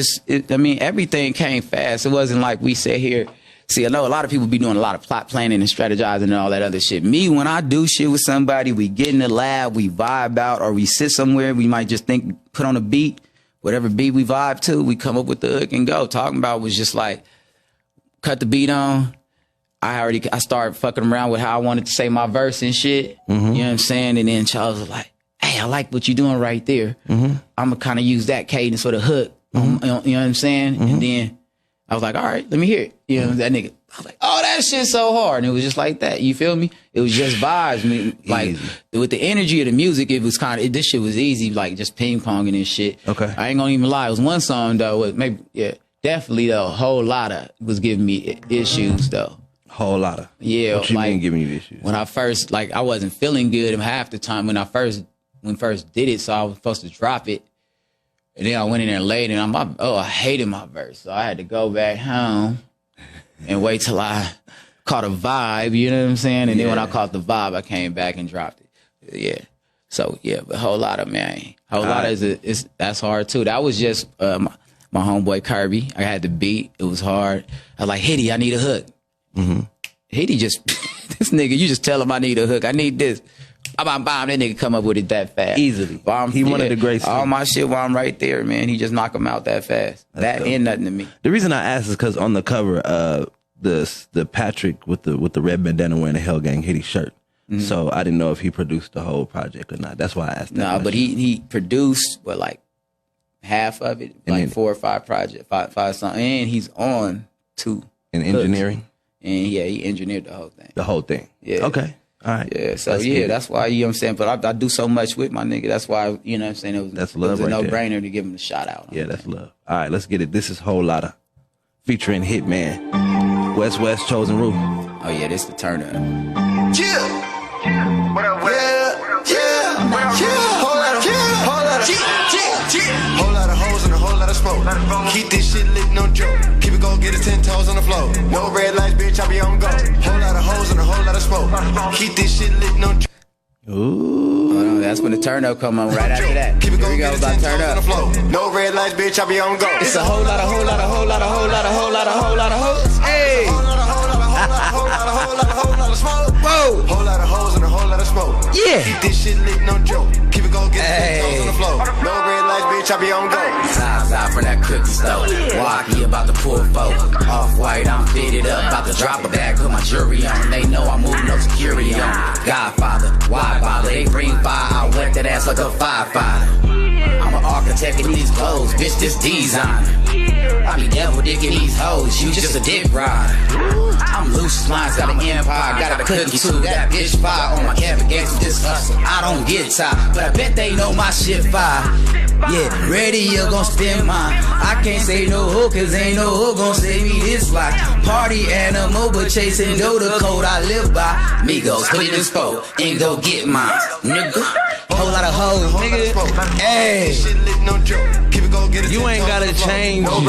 everything came fast. It wasn't like we sat here. See, I know a lot of people be doing a lot of plot planning and strategizing and all that other shit. Me, when I do shit with somebody, we get in the lab, we vibe out, or we sit somewhere, we might just put on a beat, whatever beat we vibe to, we come up with the hook and go. Talking about was just like, cut the beat on. I started fucking around with how I wanted to say my verse and shit. You know what I'm saying? And then Charles was like, hey, I like what you're doing right there. Mm-hmm. I'm going to kind of use that cadence for the hook. You know what I'm saying? Mm-hmm. And then I was like, all right, let me hear it. You know, that nigga, I was like, oh, that shit's so hard. And it was just like that. You feel me? It was just vibes. Like, with the energy of the music, it was kind of, this shit was easy, like just ping ponging and shit. Okay. I ain't gonna even lie. It was one song, though, definitely, though, a whole lot of was giving me issues, though. Whole lot of. Yeah. What you like, mean giving you issues? When I first, like, I wasn't feeling good half the time when first did it, so I was supposed to drop it. And then I went in there late, and I hated my verse. So I had to go back home and wait till I caught a vibe, you know what I'm saying? And then when I caught the vibe, I came back and dropped it. Yeah. So, yeah, but a whole lot of, man. Whole lot of that's hard, too. That was just my homeboy Kirby. I had the beat. It was hard. I was like, Hitty, I need a hook. Mm-hmm. Hitty just, this nigga, you just tell him I need a hook. I need this. That nigga come up with it that fast. Easily. He one of the greats. All my shit while I'm right there, man. He just knock him out that fast. That ain't nothing to me. The reason I asked is because on the cover, the Patrick with the red bandana wearing the Hell Gang Hitty shirt. Mm-hmm. So I didn't know if he produced the whole project or not. That's why I asked that. No, but he produced, like half of it, like 4 or 5 projects, five songs. And he's on 2. In engineering? And yeah, he engineered the whole thing. The whole thing? Yeah. Okay. All right. Yeah, so that's why, you know what I'm saying? But I do so much with my nigga. That's why, you know what I'm saying? That's love, it was a right no-brainer to give him a shout out. Yeah, that's love. All right, let's get it. This is Whole Lotta featuring Hitman. West Chosen Roof. Oh, yeah, this the turn up. What up, Whole lot of hoes and a whole lot of smoke. Keep this shit lit, no joke. Keep it gon' get it 10 toes on the floor. No red lights, bitch, I be on go. Whole lot of hoes and a whole lot of smoke. Keep this shit lit, no joke. Ooh. Oh, no, that's when the turn up come on right after that. Here we go, about turn up. No red lights, bitch, I be on go. It's a whole lot of hoes. Hey! Whoa! Whole lot of hoes and a whole lot of smoke. Yeah! Keep this shit lit, no joke. Keep it gon' get it 10 toes on the floor. No red lights, bitch, I be on go. Side from that cookie store. Walkie about to pull folk. Off-white, I'm fitted up. About to drop a bag, put my jury on. They know I'm moving no security on. Godfather, why bother? They bring fire, I wet that ass like a firefighter. I'm an architect in these clothes, bitch, this designer. I be devil dicking these hoes, you just a dick rider. I'm loose lines, got an empire, got a cookie too. That bitch fire on my cabin gangster, this hustle. I don't get tired, but I bet they know my shit fire. Yeah, radio gon' spin mine. I can't say no hoe, cause ain't no hoe gon' save me this life. Party animal, but chasing dough, the code I live by. Migos, put it in sport, and go get mine, nigga. Whole lot of hoes, nigga. Hey. You ain't gotta change your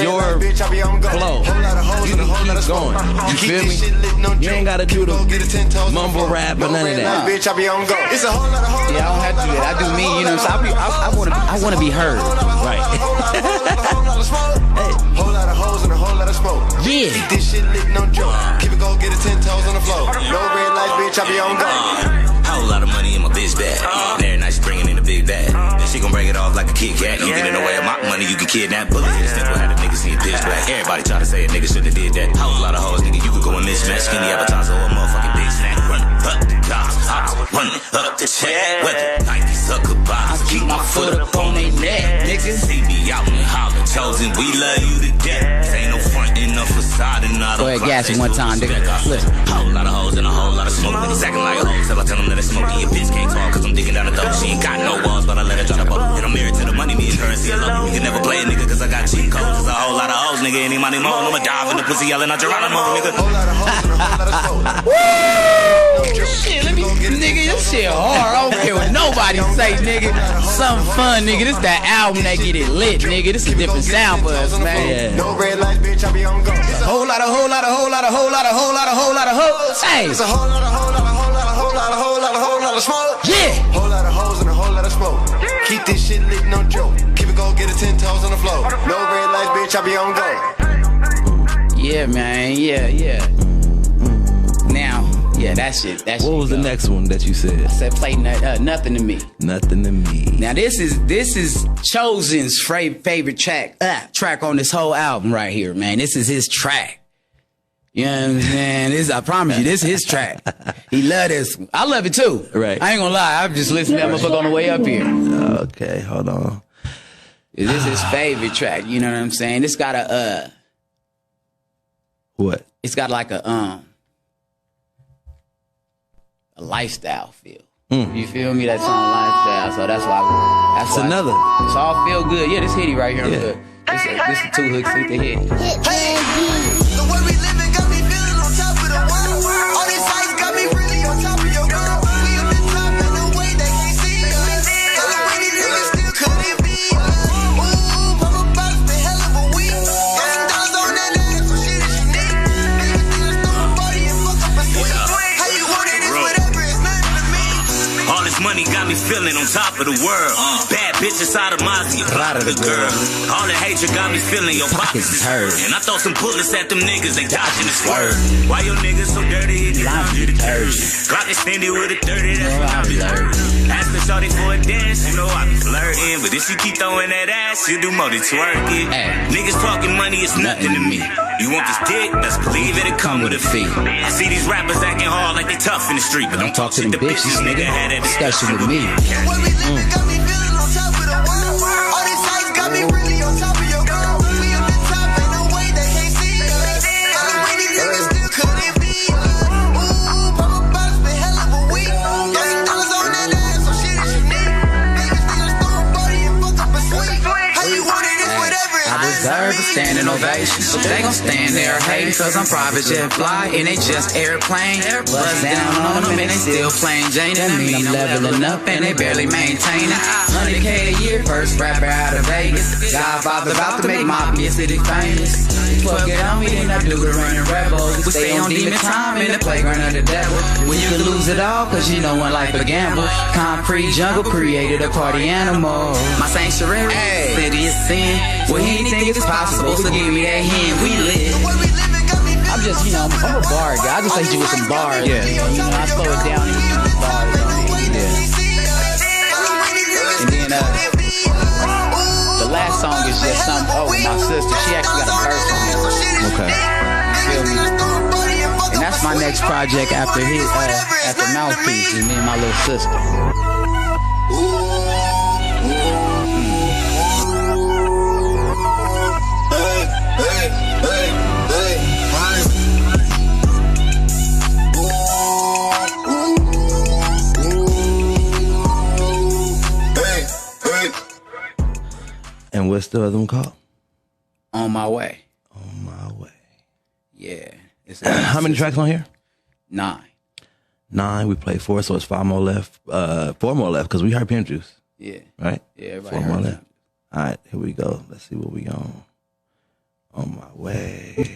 flow. You can keep going. You feel me? You ain't gotta do the mumble rap or none of that. Bitch, I be on go. Yeah, I don't have to do that. I do me, you know what I'm saying? I wanna be heard. Right. Whole lot of hoes and a whole lot of smoke. Yeah. Keep this shit lit, no joke. Keep it gon' get it 10 toes on the floor. No red lights, bitch, I be on go. Whole lot of money in my bitch bag. Every night she bringing in a big bag. She gon' break it off like a Kit Kat. You get in the way of my money, you can kidnap bullet. Simple had a nigga see a bitch black. Everybody try to say a nigga should've did that. Whole lot of hoes, nigga, you could go and mismatch. Skinny appetizer or a motherfucking big snack. Run up the cops, run up the check. Weather, Nike sucker box. I keep my foot up on they neck, nigga. See me out in Holland, chosen, we love you to death. Ain't no front in no facade and not Go ahead, gas it one time, nigga. Listen. Whole lot of hoes and a whole lot of smoke. Niggas acting like a hoe till I tell them that it's smoky. Your bitch can't talk cause I'm digging down the throat. She ain't got no walls, but I let her drop the boat. And I'm married to the money, me and currency alone. You can never play a nigga cause I got cheat codes. There's a whole lot of hoes, nigga, any money more. I'ma dive in the pussy yelling out Geronimo, nigga. Whole lot of hoes and a whole lot of smoke. Woo! Shit, let me, nigga, this shit hard. I don't care what nobody say, nigga. Something fun, nigga. This that album that get it lit, nigga. This is a different sound for us, man. No red lights, bitch, I be on go. Whole lot of hoes. Hey. It's a whole lot of smoke. Yeah. Whole lot of hoes and a whole lot of smoke. Keep this shit lit, no joke. Keep it gon' get it 10 toes on the floor. No red lights, bitch, I be on go. Yeah, man. Yeah. Now, yeah, that's it. What was the next one that you said? I said play Nothing to Me. Nothing to Me. Now this is Chosen's favorite track on this whole album right here, man. This is his track. You know what I'm saying? This, I promise you, this is his track. He love this. I love it too. Right. I ain't gonna lie. I'm just listening to that motherfucker on the way up here. Okay, hold on. This is his favorite track. You know what I'm saying? This got a What? It's got like a lifestyle feel. You feel me? That song lifestyle. So that's why. That's why another. It's all feel good. Yeah, this hitty right here. Yeah. This is 2 hooks with the hit. Hey, the way we living got me feeling on top of the world. All these sights got me really on top of your girl. We up in top in a way they can't see us. Tell them we these niggas still couldn't be us. Ooh, Papa Box been hell of a week. Got some dollars on that ass, so shit is unique. Niggas still throw a party and fuck up a suite. How you want it is whatever, it's nothing to me. All this money got me feeling on top of the world. Bad bitches out of Mozzie, proud of the girl. All the hatred got me feeling your pockets is hurt. And I throw some bullets at them niggas, they dodging the swerve. Why your niggas so dirty? It's laundry detergent. Glock extended with a 30, that's what I be learning. Ask the shorty for a dance, you know I be flirting. But if you keep throwing that ass, you do more than twerk it. Niggas talking money is nothing to me. You want this dick? Best believe it'll come with a fee. I see these rappers acting hard like they tough in the street, but don't talk to the bitches, nigga. Had that discussion with me. The way we living got me feeling on top of the world. All these sights got me really on top of your girl. We up in top in a way they can't see us. Tell them we these niggas still couldn't be us. Ooh, Papa Box been hell of a week. Got some dollars on that ass, so shit is unique. Niggas still throw a party and fuck up a suite. How you want it is whatever. I deserve a standing ovation. So they gon' stand there hating, cause I'm private jet fly and they just airplane. Buzz down on them and they still plain Jane. That mean I'm leveling up and they barely maintaining. 100K a year, first rapper out of Vegas. Godfather about to make my city famous. 12 get on me, then I do the running rebels. We stay on demon time in the playground of the devil. When you can lose it all, cause you know one life a gamble. Concrete jungle created a party animal. My sanctuary, city is sin. Well, anything is possible, so give me that hand, we live. I'm just, I'm a bar guy. I just like you with some bars. Yeah. I slow it down and use some bars on it. And then, the last song is just something. Oh, my sister, she actually got a verse on it. Okay. You feel me? And that's my next project after Mouthpiece, is me and my little sister. And what's the other one called? On My Way. On My Way. Yeah. It's How many tracks on here? 9. 9. We played 4, so it's 5 more left. 4 more left because we heard Pimp Juice. Yeah. Right? Yeah, everybody 4 more heard left. that. All right, here we go. Let's see what we on. On My Way.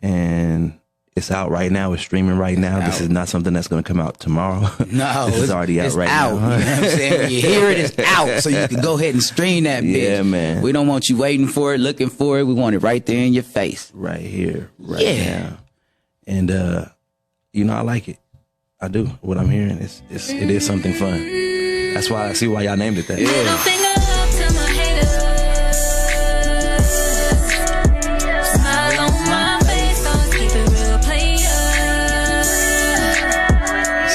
And it's out right now. It's streaming right now. This is not something that's going to come out tomorrow. No, it's already out right now. You know what I'm saying? When you hear it, it's out. So you can go ahead and stream that bitch. Yeah, man. We don't want you waiting for it, looking for it. We want it right there in your face. Right here, right now. And, I like it. I do. What I'm hearing, it is something fun. That's why I see why y'all named it that. Middle finger up to my haters. Smile on my face, don't keep it real, player.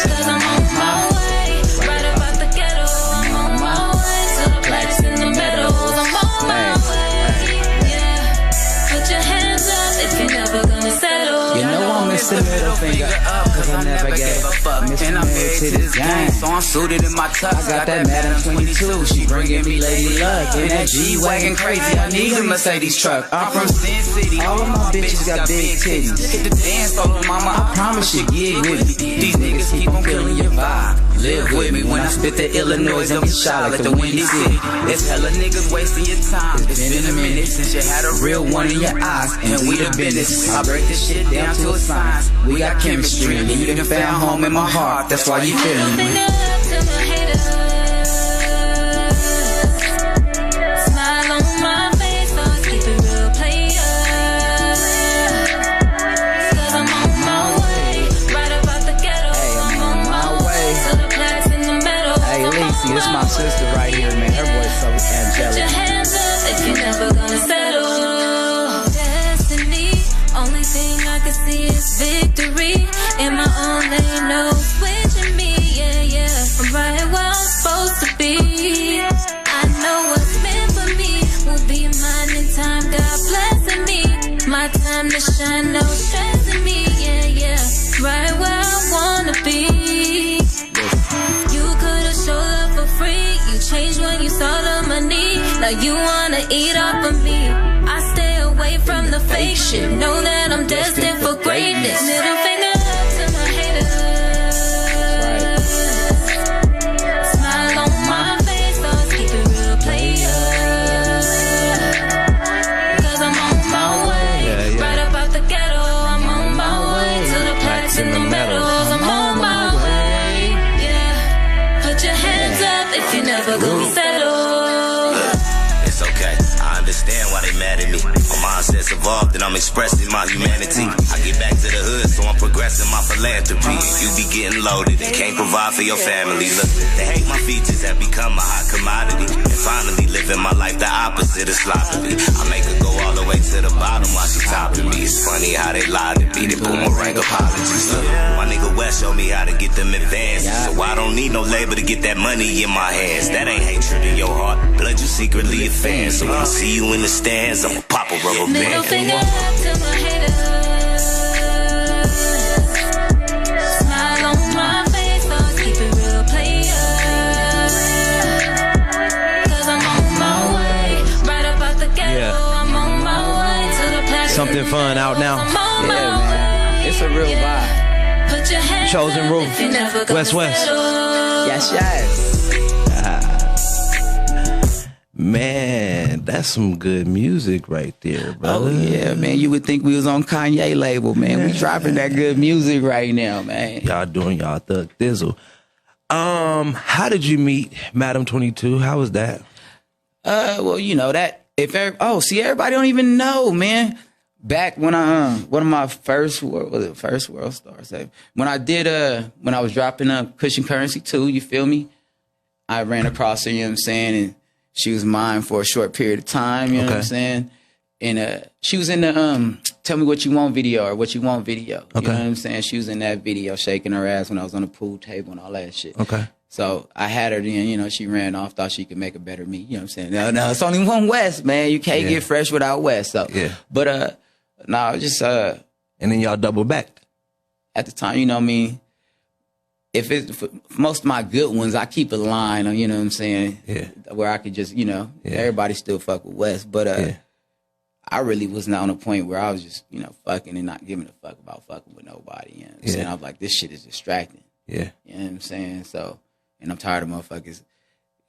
Cause I'm on my way, right about the ghetto. I'm on my way to the plaques in the meadows. I'm on my way, yeah. Put your hands up if you're never gonna settle. You know I'm Mr. Middle Finger up, cause I never gave a fuck. And I'm married to this game, so I'm suited in my tux. I got that Madam 22, she bringing me Lady Luck. And that G-Wagon crazy, I need a Mercedes truck. I'm from Sin City, all of my bitches got big titties. Hit the dance floor, mama, I promise you get with me. These niggas keep on killing your vibe. Live with me when I spit the Illinois and be shy like the Windy City. It's hella niggas wasting your time. It's been a minute since you had a real one in your eyes. And we the business, I break this shit down to a science. We got chemistry, and you done found home in my heart. That's why you feeling me. Finger up to my haters. Smile on my face, don't keep it real, player. Cause I'm on my way, right about the ghetto. Hey, I'm on my way to the plaques in the meadow. Hey, Lacey, this my sister right here, man. Her voice so Put your angelic. hands up if you're never gonna settle. Destiny victory. In my own lane, no switching me, yeah. I'm right where I'm supposed to be. I know what's meant for me will be mine in time. God blessing me. My time to shine, no stressing me, yeah. Right where I wanna be. You could've showed up for free. You changed when you saw the money. Now you wanna eat off of me. I stay away from the fake shit. Know that I'm destined for greatness. Middle finger up to my haters. Smile on my face, thoughts keep it real, player. Cause I'm on my way. Right up out the ghetto, I'm on my way. To the plaques and the medals, I'm on my way. Yeah, put your hands up if you never gonna settle. It's okay, I understand why they mad at me. My mindset's evolved and I'm expressing my humanity. I get back to the hood, so I'm progressing my philanthropy. You be getting loaded and can't provide for your family. Look, they hate my features have become a hot commodity. And finally living my life the opposite of sloppily. I make her go all the way to the bottom while she topping me. It's funny how they lie to me. They boomerang apologies. Look, my nigga West showed me how to get them advances. So I don't need no labor to get that money in my hands. That ain't hatred in your heart. Blood, you secretly a fan. So when I see you in the stands, I'ma pop a rubber band. Middle finger up to my haters. Smile on my face, thoughts keep it real, player. Cause I'm on my way. Right up out the ghetto, I'm on my way. To the plaque. Something Fun out now. I'm on my man. way. It's a real vibe. Put your hands Chosen up Roof. if you never gonna West. settle. Yes. Man, that's some good music right there, brother. Oh yeah, man. You would think we was on Kanye label, man. We dropping that good music right now, man. Y'all doing y'all thug thizzle. How did you meet Madam 22? How was that? Well, you know that everybody don't even know, man. Back when one of my first world stars. When I was dropping Cushion Currency 2, you feel me? I ran across her, you know what I'm saying, and she was mine for a short period of time, you know what I'm saying? And she was in the Tell Me What You Want video or What You Want video. You know what I'm saying? She was in that video shaking her ass when I was on the pool table and all that shit. Okay. So I had her then, you know, she ran off, thought she could make a better me, you know what I'm saying? No, it's only one West, man. You can't get fresh without West. So but just and then y'all double backed. At the time, you know what I mean? If it's for most of my good ones, I keep a line on, you know what I'm saying? Yeah. Where I could just, you know, everybody still fuck with West. But I really was not on a point where I was just, you know, fucking and not giving a fuck about fucking with nobody. You know what I'm saying? I was like, this shit is distracting. Yeah. You know what I'm saying? So, and I'm tired of motherfuckers.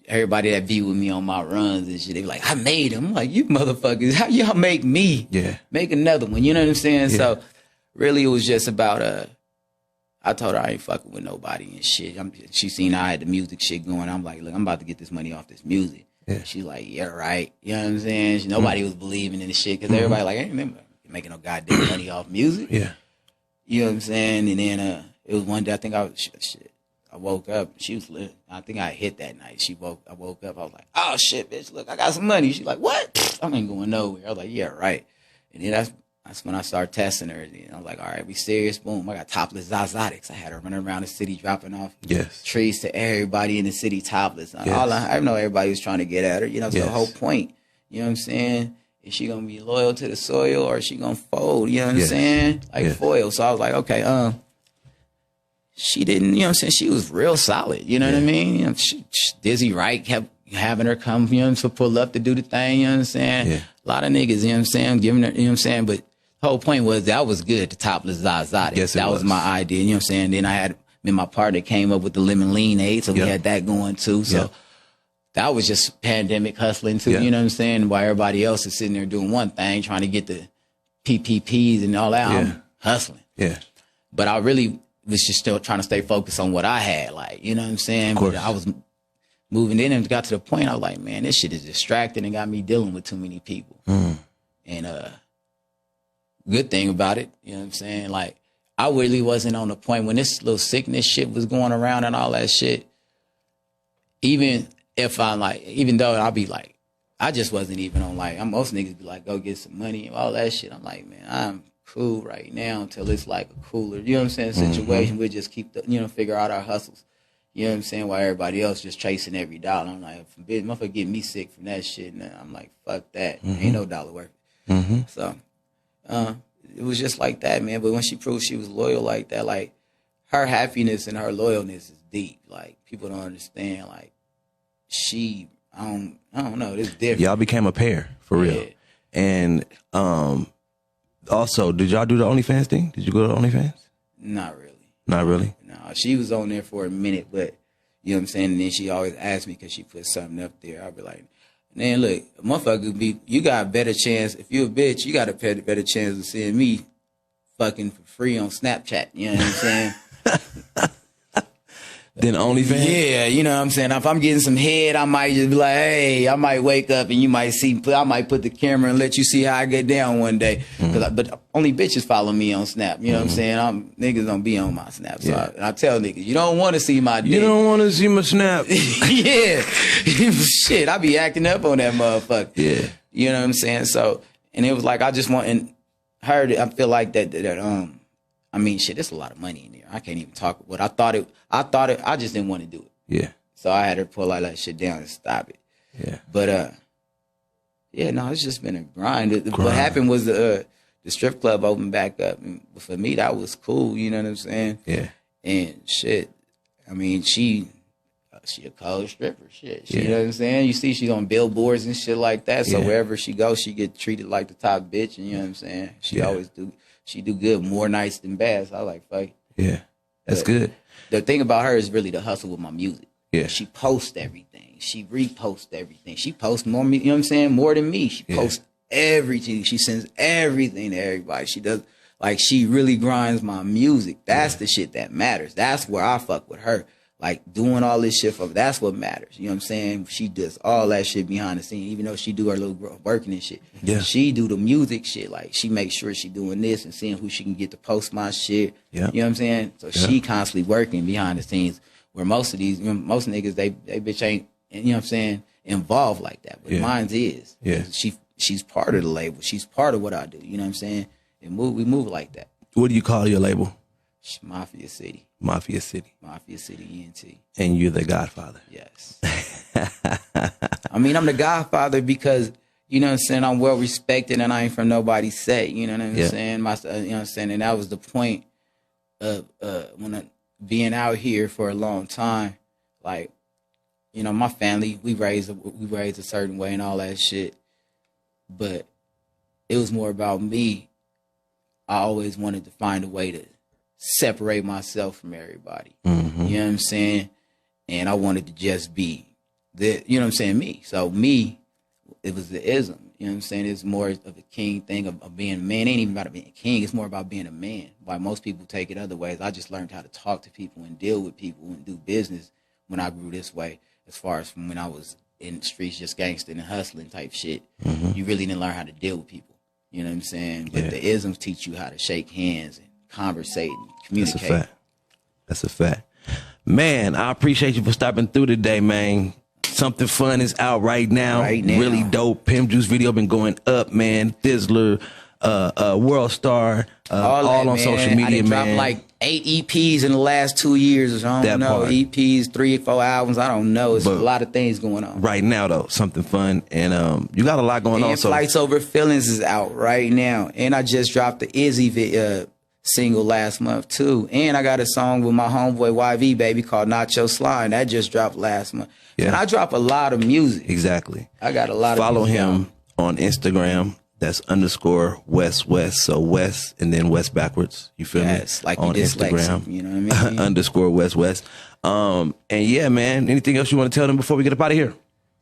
Everybody that be with me on my runs and shit, they be like, I made him. I'm like, you motherfuckers, how y'all make me? Yeah. Make another one. You know what I'm saying? Yeah. So really it was just about I told her I ain't fucking with nobody and shit. She seen I had the music shit going. I'm like, look, I'm about to get this money off this music. Yeah. She's like, yeah, right. You know what I'm saying? Nobody was believing in the shit because everybody like, I ain't remember making no goddamn money off music. Yeah. You know what I'm saying? And then it was one day, I think I woke up. She was lit. I think I hit that night. I woke up. I was like, oh shit, bitch, look, I got some money. She's like, what? I ain't going nowhere. I was like, yeah, right. And then that's when I started testing her. And I was like, all right, we serious? Boom. I got topless Zazotics. I had her running around the city dropping off trees to everybody in the city topless. I know everybody was trying to get at her. You know, so the whole point. You know what I'm saying? Is she going to be loyal to the soil or is she going to fold? You know what I'm saying? Like foil. So I was like, okay, she didn't, you know what I'm saying? She was real solid. You know what I mean? You know, Dizzy Wright kept having her come, you know, to pull up to do the thing. You know what I'm saying? Yeah. A lot of niggas, you know what I'm saying? Giving her, you know what I'm saying? But the whole point was that was good, the topless Zazotic. Yes, that was my idea, you know what I'm saying? Then I had, my partner came up with the lemon lemonade, so we had that going too. So that was just pandemic hustling too, you know what I'm saying? While everybody else is sitting there doing one thing, trying to get the PPPs and all that, I'm hustling. Yeah. But I really was just still trying to stay focused on what I had, like, you know what I'm saying? But I was moving in and got to the point, I was like, man, this shit is distracting and got me dealing with too many people. And good thing about it, you know what I'm saying? Like, I really wasn't on the point when this little sickness shit was going around and all that shit. Even though I'll be like, I just wasn't even on like, most niggas be like, go get some money and all that shit. I'm like, man, cool right now until it's like a cooler, you know what I'm saying, situation. We'll just keep figure out our hustles. You know what I'm saying? While everybody else just chasing every dollar. I'm like, if motherfucker get me sick from that shit, and I'm like, fuck that. Ain't no dollar worth it. So it was just like that, man. But when she proved she was loyal like that, like her happiness and her loyalness is deep. Like people don't understand. Like I don't know. It's different. Y'all became a pair for real. And also, did y'all do the OnlyFans thing? Did you go to OnlyFans? Not really. Not really? No, she was on there for a minute, but you know what I'm saying? And then she always asked me because she put something up there. I'll be like, man, look, a motherfucker you got a better chance. If you're a bitch, you got a better chance of seeing me fucking for free on Snapchat. You know what I'm saying? Then OnlyFans? Yeah, you know what I'm saying? If I'm getting some head, I might just be like, hey, I might wake up and you might see, I might put the camera and let you see how I get down one day. But only bitches follow me on Snap. You know what I'm saying? Niggas don't be on my Snap. So I tell niggas, you don't want to see my dick. You don't want to see my Snap. Yeah. Shit, I be acting up on that motherfucker. Yeah. You know what I'm saying? So, and it was like, I just want, and her, I feel like that I mean, shit, there's a lot of money in there. I can't even talk what I thought it, I just didn't want to do it. Yeah. So I had her pull all that shit down and stop it. Yeah. But, yeah, no, it's just been a grind. What happened was the strip club opened back up. And for me, that was cool. You know what I'm saying? Yeah. And shit, I mean, she a cold stripper. Shit. You know what I'm saying? You see she's on billboards and shit like that. So wherever she goes, she get treated like the top bitch. And you know what I'm saying? She always do. She do good, more nights than bad. So I like, fuck. Yeah, that's good. The thing about her is really the hustle with my music. Yeah. She posts everything. She reposts everything. She posts more, you know what I'm saying, more than me. She posts everything. She sends everything to everybody. She does, like, she really grinds my music. That's the shit that matters. That's where I fuck with her. Like, doing all this shit for her, that's what matters. You know what I'm saying? She does all that shit behind the scene, even though she do her little working and shit. Yeah. She do the music shit. Like, she makes sure she doing this and seeing who she can get to post my shit. Yeah. You know what I'm saying? So she constantly working behind the scenes, where most of these, most niggas, they bitch ain't, you know what I'm saying, involved like that. But mine's is. Yeah. She's part of the label. She's part of what I do. You know what I'm saying? And we move like that. What do you call your label? Mafia City. Mafia City. Mafia City ENT. And you're the Godfather. Yes. I mean, I'm the Godfather because, you know what I'm saying, I'm well respected and I ain't from nobody's set. You know what I'm saying? You know what I'm saying? And that was the point of being out here for a long time. Like, you know, my family, we raised a certain way and all that shit. But it was more about me. I always wanted to find a way to separate myself from everybody. Mm-hmm. You know what I'm saying? And I wanted to just be you know what I'm saying, me. So me, it was the ism. You know what I'm saying? It's more of a king thing of being a man. It ain't even about being a king. It's more about being a man. Why most people take it other ways. I just learned how to talk to people and deal with people and do business when I grew this way, as far as from when I was in the streets just gangster and hustling type shit. Mm-hmm. You really didn't learn how to deal with people. You know what I'm saying? But the isms teach you how to shake hands and conversate and communicate. That's a fact. That's a fact. Man, I appreciate you for stopping through today, man. Something Fun is out right now. Really dope. Pimp Juice video been going up, man. Thizzler, World Star, all on man. social media, I dropped like 8 EPs in the last 2 years. I don't know. EPs, 3 or 4 albums. I don't know. It's a lot of things going on. Right now, though, Something Fun. And you got a lot going on. So Flights Over Feelings is out right now. And I just dropped the Izzy single last month, too. And I got a song with my homeboy YV, baby, called Not Your Slime. That just dropped last month. Yeah. And I drop a lot of music. Exactly. I got a lot Follow of music. Follow him on Instagram. That's _West West. So West and then West backwards. You feel me? Yes, like on Instagram. You know what I mean? _West West. And yeah, man, anything else you want to tell them before we get up out of here?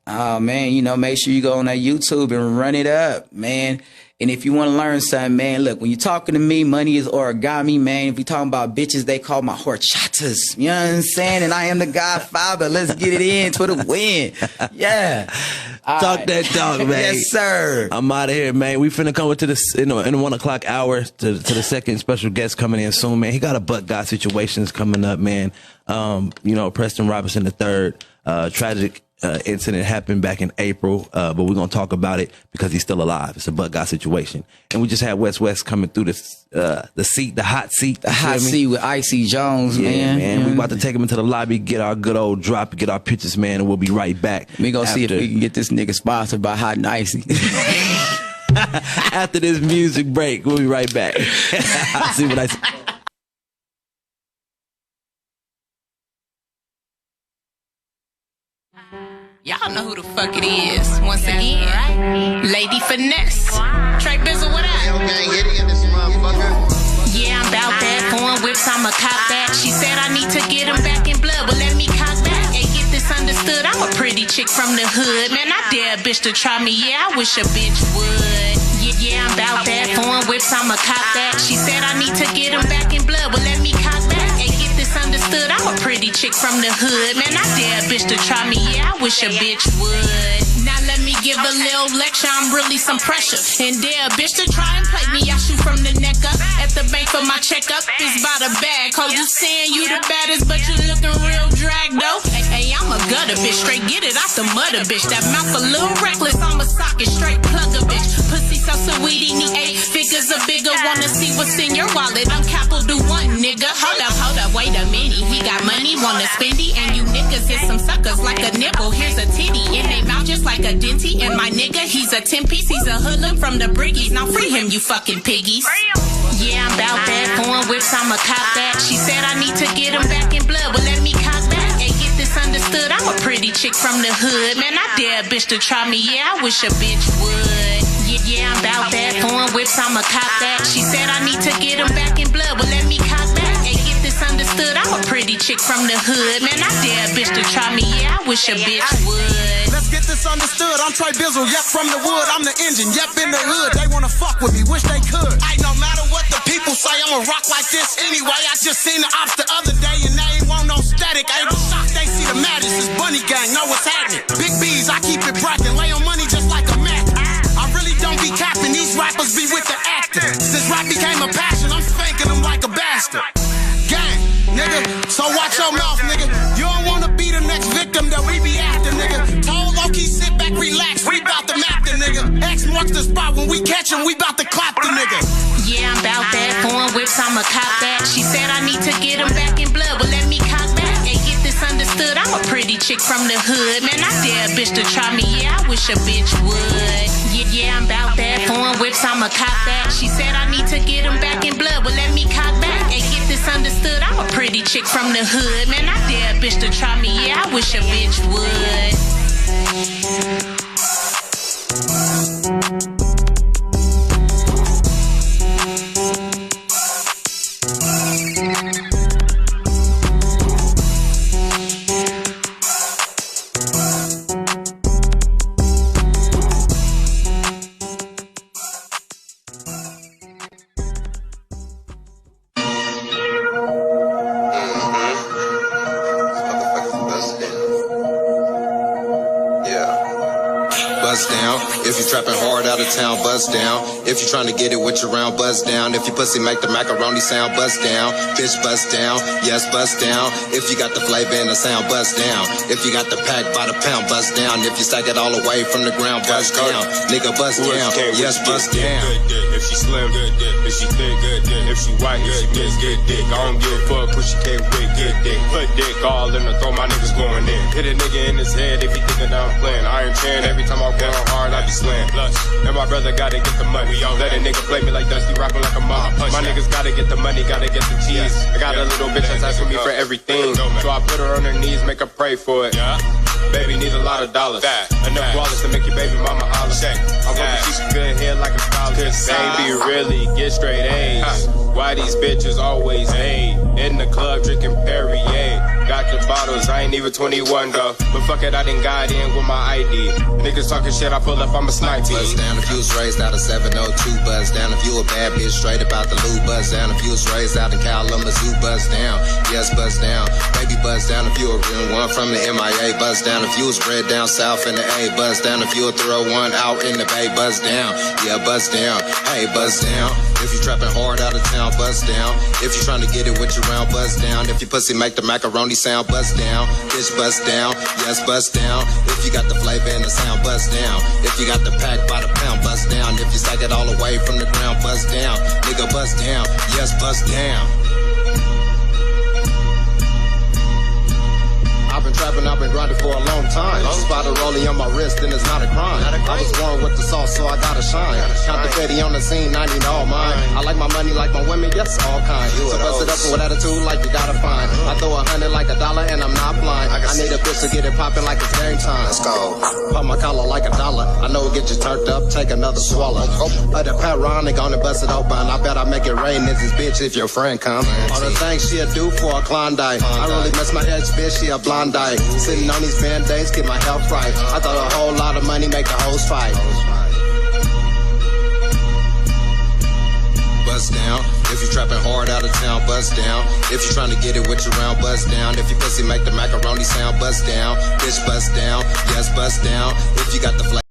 Oh, man, you know, make sure you go on that YouTube and run it up, man. And if you want to learn something, man, look, when you're talking to me, money is origami, man. If you're talking about bitches, they call my horchatas. You know what I'm saying? And I am the Godfather. Let's get it in for the win. Yeah. Talk that talk, man. Yes, sir. I'm out of here, man. We finna come into this in the 1 o'clock hour to the second special guest coming in soon, man. He got a But God Situations coming up, man. You know, Preston Robinson III, tragic incident happened back in April, but we're going to talk about it because he's still alive. It's a but God situation. And we just had West coming through the hot seat. The hot seat with IC Jonez, yeah, man. Mm-hmm. We about to take him into the lobby, get our good old drop, get our pictures, man, and we'll be right back. We gonna see if we can get this nigga sponsored by Hot and Icy. After this music break, we'll be right back. I'll see what I see. Y'all know who the fuck it is. Once again, Lady Finesse. Trey Bizzle, what up? Yeah, I'm bout that. Foreign whips, I'ma cop that. She said I need to get him back in blood, but let me cock back. Hey, get this understood. I'm a pretty chick from the hood. Man, I dare a bitch to try me. Yeah, I wish a bitch would. Yeah, I'm bout that. Foreign whips, I'ma cop that. She said I need to get him back in blood, but let me cock back. Hey, get this understood. I'm a pretty chick from the hood. Man, I dare a bitch to try me. Yeah, I wish a bitch would. Now let me give a little lecture. I'm really some pressure. And dare a bitch to try and play me. I shoot from the neck up. At the bank for my checkup. It's by the bag. Cause you saying you the baddest, but you looking real drag though. Hey, I'm a gutter bitch. Straight get it out the mother bitch. That mouth a little reckless. I'm a socket. Straight plug a bitch. Pussy so sweet. Need 8 figures or bigger. Wanna see what's in your wallet. I'm capital do one nigga. Hold up, wait a minute. He got money, wanna spendy. And you niggas is some suckers like a nipple. Here's a titty in they mouth just like a denty. And my nigga, he's a 10-piece. He's a hoodlum from the briggies. Now free him, you fucking piggies. Yeah, I'm bout that. Foreign whips, I'ma cop that. She said I need to get him back in blood, but let me cock back. Hey, get this understood. I'm a pretty chick from the hood. Man, I dare a bitch to try me. Yeah, I wish a bitch would. Yeah, I'm bout that. Foreign whips, I'ma cop that. She said I need to get him back in blood, but let me cock back. Hey, get this understood. I'm a pretty chick from the hood. Man, I dare a bitch to try me. Yeah, I wish a bitch would. Let's get this understood. I'm Trey Bizzle, yep, from the wood. I'm the engine, yep, in the hood. They wanna fuck with me, wish they could. No matter what the people say, I'ma rock like this anyway. I just seen the ops the other day and they ain't want no static. I ain't shocked they see the maddest. It's Bunny Gang, know what's happening. Big B's, I keep it bracket. Lay on money just like a Mac. I really don't be capping, these rappers be with the acting. Since rap became a passion, I'm spanking them like a bastard. Gang, nigga, so watch your mouth, nigga. You don't wanna be the next victim that we be after, nigga. Told Loki, sit back, relax, we bout to map the nigga. X marks the spot, when we catch him, we bout to clap the nigga. Yeah, I'm bout that. Foreign whips, I'ma cop that. She said I need to get him back in blood, but let me cock back. Hey, get this understood. I'm a pretty chick from the hood. Man, I dare a bitch to try me. Yeah, I wish a bitch would. Yeah, I'm bout that. Foreign whips, I'ma cop that. She said I need to get him back in blood, but let me cock back. Hey, get this understood. I'm a pretty chick from the hood. Man, I dare a bitch to try me. Yeah, I wish a bitch would. Trapping hard out of town, buzz down. If you trying to get it with your round, buzz down. If you pussy make the macaroni sound, buzz down. Bitch, buzz down. Yes, buzz down. If you got the flavor and the sound, buzz down. If you got the pack by the pound, buzz down. If you stack it all away from the ground, buzz down. Nigga, buzz down. Yes, buzz down. If she slim, good dick. If she thick, good dick. If she white, good dick, good dick. I don't give a fuck, who she came with, good dick. Put dick all in the throw, my niggas going in. Hit a nigga in his head if he thinking that I'm playing. I ain't chain, every time I go hard, I be slaying. Plus, and my brother gotta get the money. Let a nigga play me like Dusty, rapping like a mother. My niggas gotta get the money, gotta get the cheese. I got a little bitch that's asking me for everything. So I put her on her knees, make her pray for it. Baby needs a lot of dollars. Enough wallets to make your baby mama holler. I'm hoping she some good head like a scholar. Baby, really get straight A's. Why these bitches always A? In the club drinking Perrier. Got the bottles, I ain't even 21 though. But fuck it, I done got in with my ID. Niggas talking shit, I pull up, I'm a sniper. Buzz down if you was raised out of 702. Buzz down if you a bad bitch, straight about the loot. Buzz down if you was raised out in Kalamazoo. Buzz down, yes, buzz down. Baby, buzz down if you a real one from the MIA. Buzz down if you was bred down south in the A. Buzz down if you a throw one out in the Bay. Buzz down, yeah, buzz down. down. Hey, bust down. If you trapping hard out of town, bust down. If you trying to get it with your round, bust down. If your pussy make the macaroni sound, bust down. Bitch, bust down. Yes, bust down. If you got the flavor and the sound, bust down. If you got the pack by the pound, bust down. If you stack it all away from the ground, bust down. Nigga, bust down. Yes, bust down. I've been trapping, I've been grinding for a long time. Spider rolling on my wrist, and it's not a crime. I was born with the sauce, so I gotta shine. Count the petty on the scene, 90 all mine. I like my money like my women, yes, all kind. So bust it up with attitude like you gotta find. I throw 100 like $1 and I'm not blind. I need a bitch to get it popping like it's game time. Let's go. Pop my collar like $1. I know it get you turned up, take another swallow. The Pironic on it, bust it open. I bet I make it rain in this bitch if your friend come. All the things she'll do for a Klondike. I really miss my ex bitch, she a blonde. Sitting on these band-aids, get my health right. I thought a whole lot of money make the hoes fight. Bust down. If you trapping hard out of town, bust down. If you trying to get it with your round, bust down. If your pussy make the macaroni sound, bust down. Bitch, bust down. Yes, bust down. If you got the flavor.